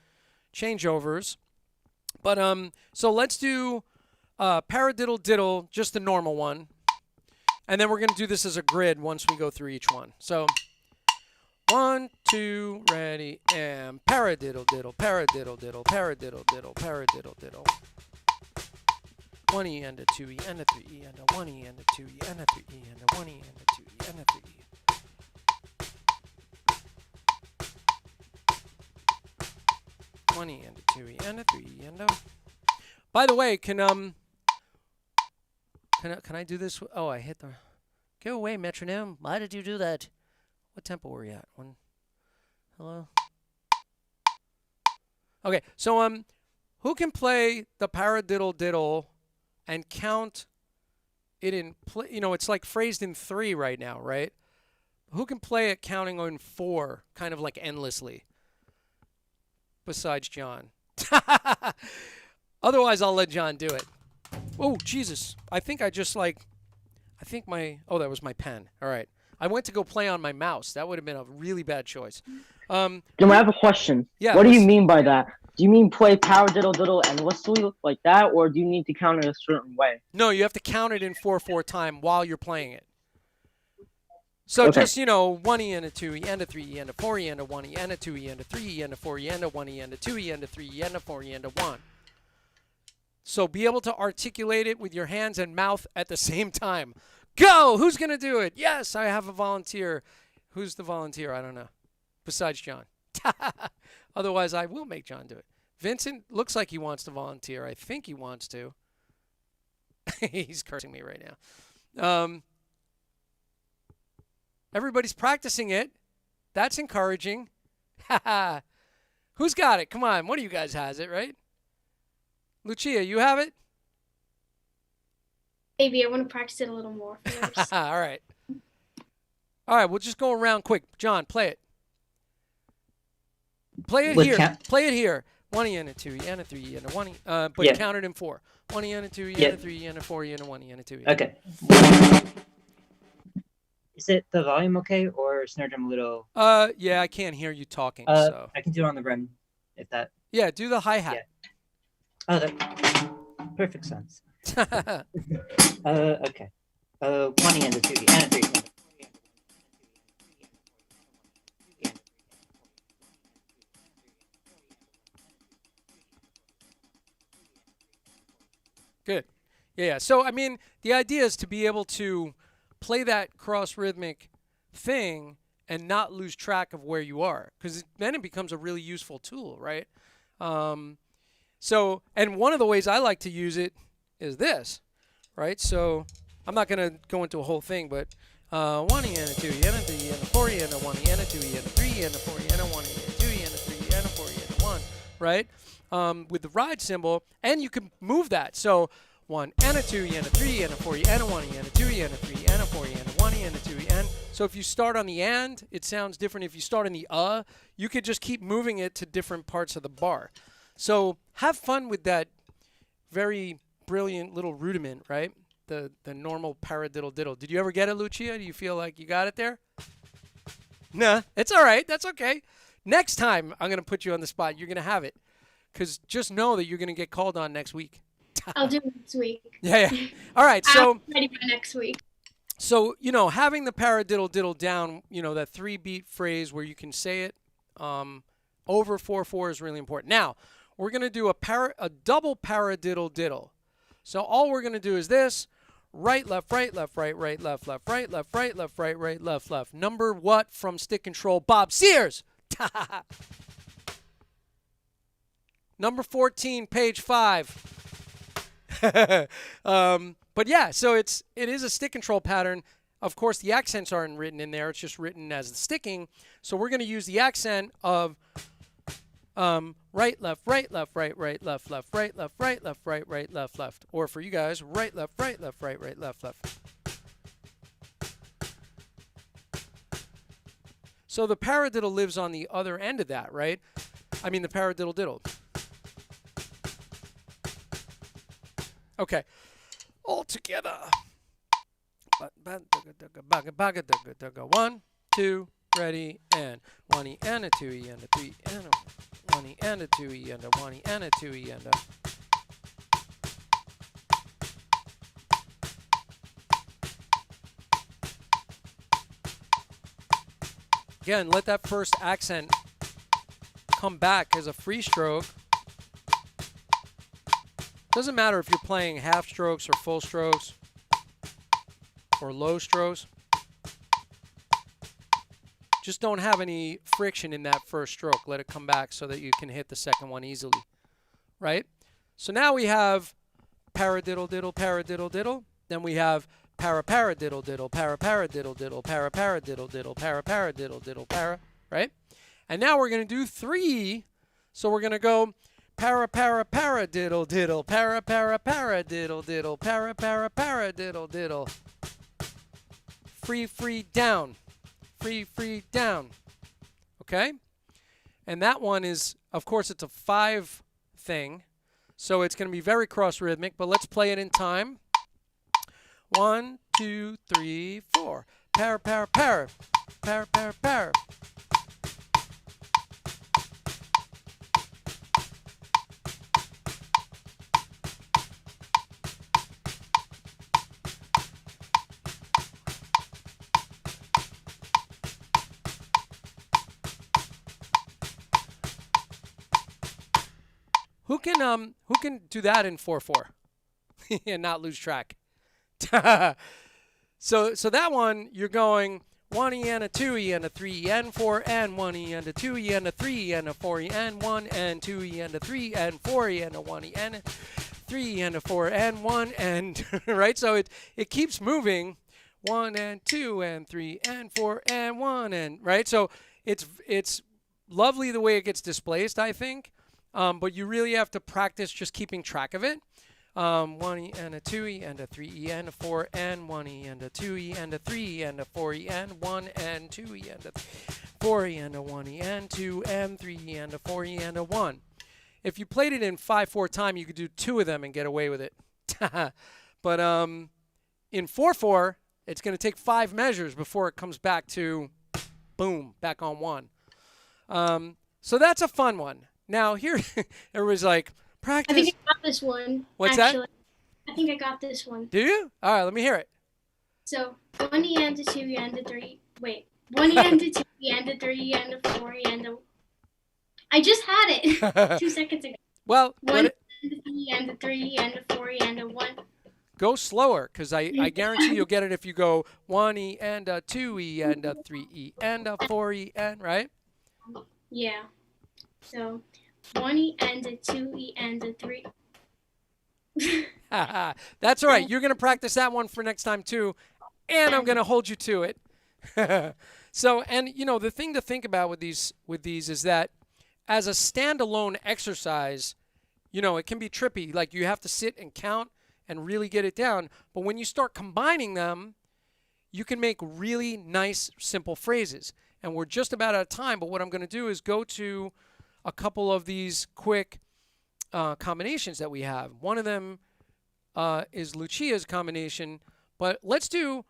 changeovers. But so let's do Paradiddle Diddle, just the normal one. And then we're going to do this as a grid once we go through each one. So 1, 2, ready, and Paradiddle Diddle, Paradiddle Diddle, Paradiddle Diddle, Paradiddle Diddle. 1 E and a 2 E and a 3 E and a 1 E and a 2 E and a 3 E and a 1 E and a 2 E and a 3 E. One E and a 2 E and a 3 E and a. By the way, can I do this? Oh, I hit the. Go away, metronome. Why did you do that? What tempo were you at? Hello. Okay, so who can play the Paradiddle Diddle and count it in, it's like phrased in 3 right now, right? Who can play it counting on 4, kind of like endlessly? Besides John. Otherwise, I'll let John do it. Oh, Jesus. I think that was my pen. All right. I went to go play on my mouse. That would have been a really bad choice. Jim, I have a question. Yeah, what do you mean by that? Do you mean play Paradiddle Diddle endlessly like that, or do you need to count it a certain way? No, you have to count it in 4/4 time while you're playing it. So Okay. just, 1 E and a 2 E and a 3 E and a 4 E and a 1 E and a 2 E and a 3 E and a 4 E and a 1 E and a 2 E and a 3 E and a 4 E and a 1. So be able to articulate it with your hands and mouth at the same time. Go! Who's going to do it? Yes, I have a volunteer. Who's the volunteer? I don't know. Besides John. Otherwise, I will make John do it. Vincent looks like he wants to volunteer. I think he wants to. He's cursing me right now. Everybody's practicing it. That's encouraging. Who's got it? Come on. One of you guys has it, right? Lucia, you have it? Maybe I want to practice it a little more first. All right. All right, we'll just go around quick. John, play it. Play it With here. count- Play it here. 1 E and a 2 E and a 3 E and a 1 E. But Yeah. count it in 4. 1 E and a 2 E Yeah. and a 3 E and a 4 E and a 1 E and a 2 E. Okay. Is it the volume okay, or snare drum a little? Yeah, I can't hear you talking. So I can do it on the rim, if that. yeah, do the hi-hat. Oh, that perfect sense. Okay. 1 E and a 2 E and a 3 E. Good. Yeah. So, I mean, the idea is to be able to play that cross-rhythmic thing and not lose track of where you are, because then it becomes a really useful tool, right? So, and one of the ways I like to use it is this, right? So, I'm not going to go into a whole thing, but 1 E and a 2 E and a 3 E and a 4 E and a 1 E and a 2 E and a 3 E and a 4 E and a 1 E and a 2 E and a 3 E and a 4 E and a 1, right? With the ride cymbal, and you can move that. So 1 and a 2 E and a 3 E and a 4 E and a 1 E and a 2 E and a 3 E and a 4 E and a 1 E and a 2 E and. So if you start on the and, it sounds different. If you start on the you could just keep moving it to different parts of the bar. So have fun with that very brilliant little rudiment, right? The normal paradiddle diddle. Did you ever get it, Lucia? Do you feel like you got it there? Nah, it's all right. That's okay. Next time, I'm going to put you on the spot. You're going to have it. Because just know that you're going to get called on next week. I'll do it next week. Yeah. All right. So, I'm ready by next week. So, having the paradiddle diddle down, that 3-beat phrase where you can say it over 4/4 is really important. Now, we're going to do a double paradiddle diddle. So all we're going to do is this: right, left, right, left, right, right, left, left, right, left, right, left, right, right, left, left. Number what from Stick Control? Bob Sears. Number 14, page 5. But yeah, so it is a stick control pattern. Of course, the accents aren't written in there. It's just written as the sticking. So we're going to use the accent of right, left, right, left, right, right, left, left, right, left, right, left, right, right, left, left. Or for you guys, right, left, right, left, right, right, left, left. So the paradiddle lives on the other end of that, right? I mean the paradiddle diddle. Okay. All together. 1, 2, ready, and 1 E and a 2 E and a 3 and a 1 E and a 2 E and a 1 E and a 2 E and a. Again, let that first accent come back as a free stroke. Doesn't matter if you're playing half strokes or full strokes or low strokes. Just don't have any friction in that first stroke. Let it come back so that you can hit the second one easily, right? So now we have paradiddle diddle, paradiddle diddle. Then we have paradiddle diddle, paradiddle diddle, paradiddle diddle, paradiddle diddle, right? And now we're going to do 3. So we're going to go Paradiddle diddle. Paradiddle diddle. Paradiddle diddle. Free down. Free down. Okay? And that one is, of course, it's a 5 thing. So it's going to be very cross rhythmic, but let's play it in time. 1, 2, 3, 4. Para. Who can do that in 4/4 and not lose track? So that one you're going 1E and a 2E and a 3E and 4 and 1E and a 2E and a 3E and a 4E and 1 and 2E and a 3 and 4E and a 1E and a 3 and a 4 and 1 and right. So it keeps moving 1 and 2 and 3 and 4 and 1 and right. So it's lovely the way it gets displaced, I think. But you really have to practice just keeping track of it. 1E and a 2E and a 3E and a 4 and 1E and a 2E and a 3 and a 4E and 1 and 2E and a 4E and a 1E and 2 and 3 and a 4E and a 1. If you played it in 5/4 time, you could do 2 of them and get away with it. But in 4/4, it's going to take 5 measures before it comes back to boom, back on 1. So that's a fun one. Now here, everybody's like, practice. I think I got this one. What's actually. that? I think I got this one. Do you? All right, let me hear it. So 1E and a 2E and a 3. Wait. 1E and a 2E and a 3 and a 4E and a. I just had it 2 seconds ago. Well, 1 and a 3 and a 3 and a 4E and a 1. go slower, because I guarantee you'll get it if you go 1E and a 2E and a 3E and a 4E and, right? Yeah. So 1E and a 2E and a 3. That's all right. You're going to practice that one for next time too, and I'm going to hold you to it. So, and you know, the thing to think about with these is that as a standalone exercise, you know, it can be trippy. Like you have to sit and count and really get it down. But when you start combining them, you can make really nice, simple phrases. And we're just about out of time, but what I'm going to do is go to a couple of these quick combinations that we have. One of them is Lucia's combination, but let's do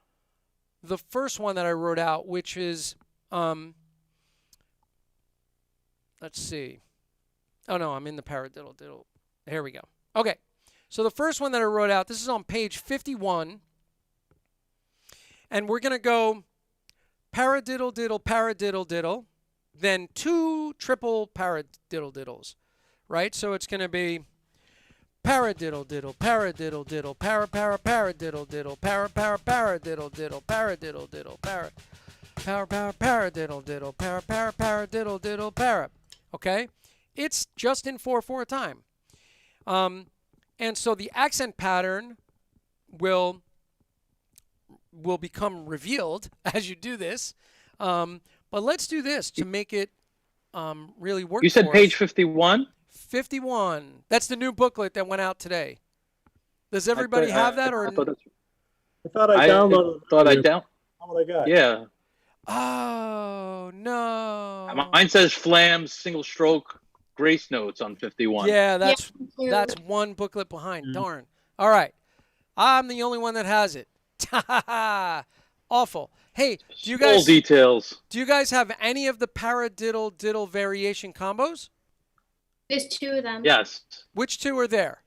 the first one that I wrote out, which is, let's see. Oh, no, I'm in the Paradiddle Diddle. Here we go. Okay, so the first one that I wrote out, this is on page 51, and we're going to go Paradiddle Diddle, Paradiddle Diddle, then 2 triple Paradiddle Diddles, right? So it's going to be Paradiddle Diddle, Paradiddle Diddle, Paradiddle Diddle, Paradiddle Diddle, Paradiddle Diddle, Paradiddle Diddle, Paradiddle Diddle, para. Okay? It's just in 4/4 time. And so the accent pattern will become revealed as you do this. But let's do this to make it really work. You said for page us. 51? 51. That's the new booklet that went out today. Does everybody have that? Or I thought I downloaded. What I got? Yeah. oh no! Mine says Flam's single stroke grace notes on 51. Yeah, that's Yeah. one booklet behind. Darn. All right, I'm the only one that has it. Awful. Hey, do you Small guys details. have any of the Paradiddle Diddle variation combos? There's 2 of them. Yes. Which 2 are there?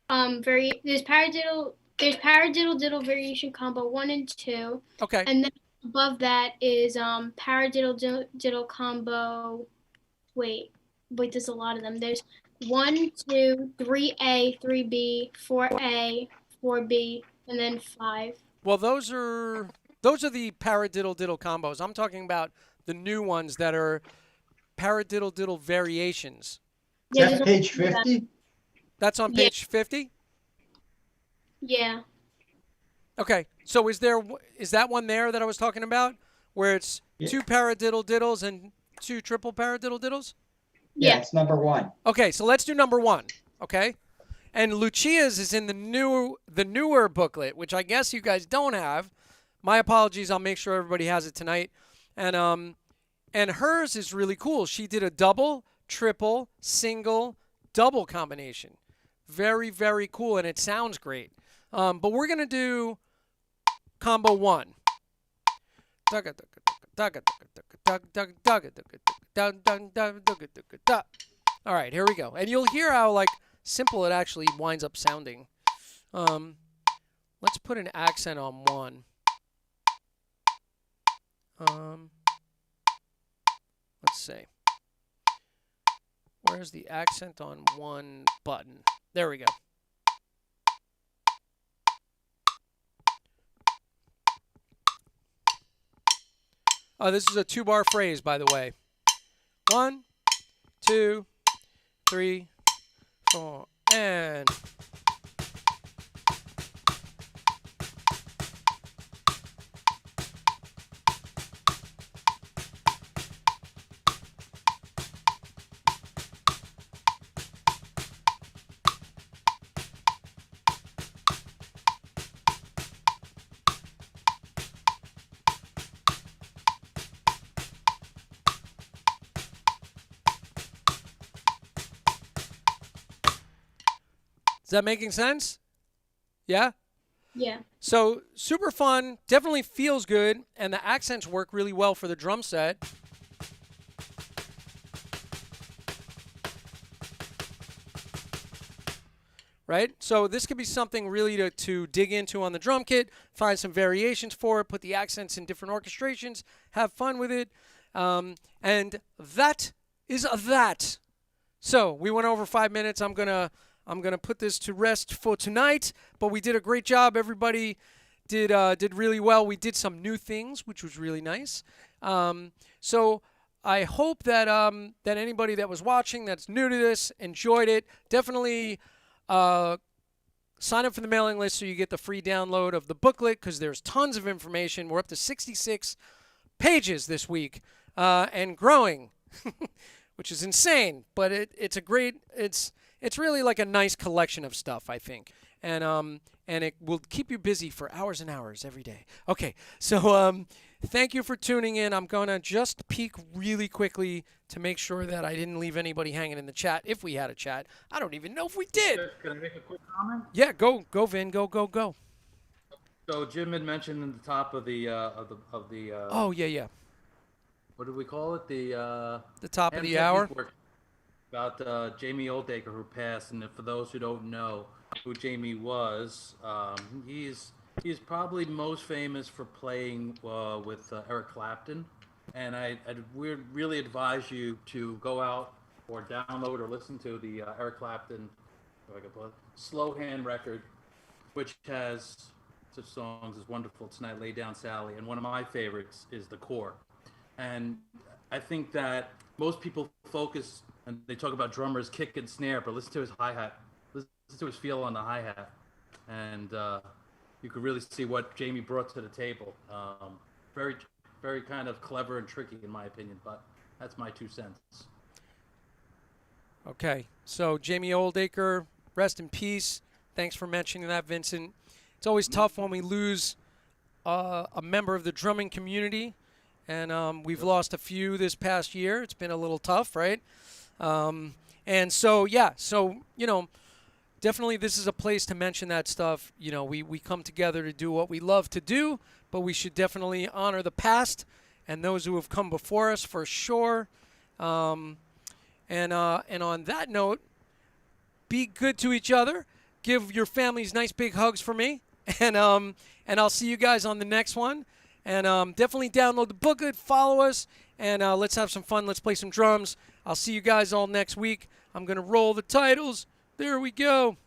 There's Paradiddle Diddle variation combo 1 and 2. Okay. And then above that is Paradiddle Diddle combo. Wait, there's a lot of them. There's 1, 2, 3A, 3B, 4A, 4B, and then 5. Well, those are the Paradiddle Diddle combos. I'm talking about the new ones that are Paradiddle Diddle variations. Yeah, That's page 50? That's on page 50? Yeah. Okay. So is that one there that I was talking about where it's 2 Paradiddle Diddles and 2 triple Paradiddle Diddles? Yeah. it's number 1. Okay, so let's do number 1. Okay, and Lucia's is in the newer booklet, which I guess you guys don't have. My apologies. I'll make sure everybody has it tonight. And hers is really cool. She did a double, triple, single, double combination. Very, very cool, and it sounds great. But we're gonna do combo 1. All right, here we go. And you'll hear how like simple it actually winds up sounding. Let's put an accent on 1. Let's see. Where's the accent on 1 button? There we go. Oh, this is a 2-bar phrase, by the way. 1, 2, 3, 4, and... Is that making sense? Yeah? Yeah. So super fun, definitely feels good, and the accents work really well for the drum set. Right? So this could be something really to dig into on the drum kit, find some variations for it, put the accents in different orchestrations, have fun with it. And that is that. So we went over 5 minutes. I'm gonna put this to rest for tonight, but we did a great job. Everybody did really well. We did some new things, which was really nice. So I hope that that anybody that was watching that's new to this enjoyed it. Definitely sign up for the mailing list so you get the free download of the booklet, because there's tons of information. We're up to 66 pages this week and growing, which is insane. But it's a great it's really like a nice collection of stuff, I think. And it will keep you busy for hours and hours every day. Okay, so thank you for tuning in. I'm going to just peek really quickly to make sure that I didn't leave anybody hanging in the chat, if we had a chat. I don't even know if we did. Can I make a quick comment? Yeah, go, Vin, go. So Jim had mentioned in the top of the Oh, yeah. what do we call it? The top of the hour. About Jamie Oldacre, who passed. And for those who don't know who Jamie was, he's probably most famous for playing with Eric Clapton. And I'd really advise you to go out or download or listen to the Eric Clapton slow hand record, which has such songs as Wonderful Tonight, Lay Down Sally, and one of my favorites is The Core. And I think that most people focus and they talk about drummers kick and snare, but listen to his hi-hat, listen to his feel on the hi-hat, and you could really see what Jamie brought to the table. Very, very kind of clever and tricky, in my opinion, but that's my 2 cents. Okay, so Jamie Oldacre, rest in peace. Thanks for mentioning that, Vincent. It's always tough when we lose a member of the drumming community, and we've lost a few this past year. It's been a little tough, right? And so, yeah, so, you know, definitely this is a place to mention that stuff. You know, we come together to do what we love to do, but we should definitely honor the past and those who have come before us for sure. And on that note, be good to each other. Give your families nice big hugs for me. And I'll see you guys on the next one. And definitely download the booklet, follow us, and let's have some fun. Let's play some drums. I'll see you guys all next week. I'm going to roll the titles. There we go.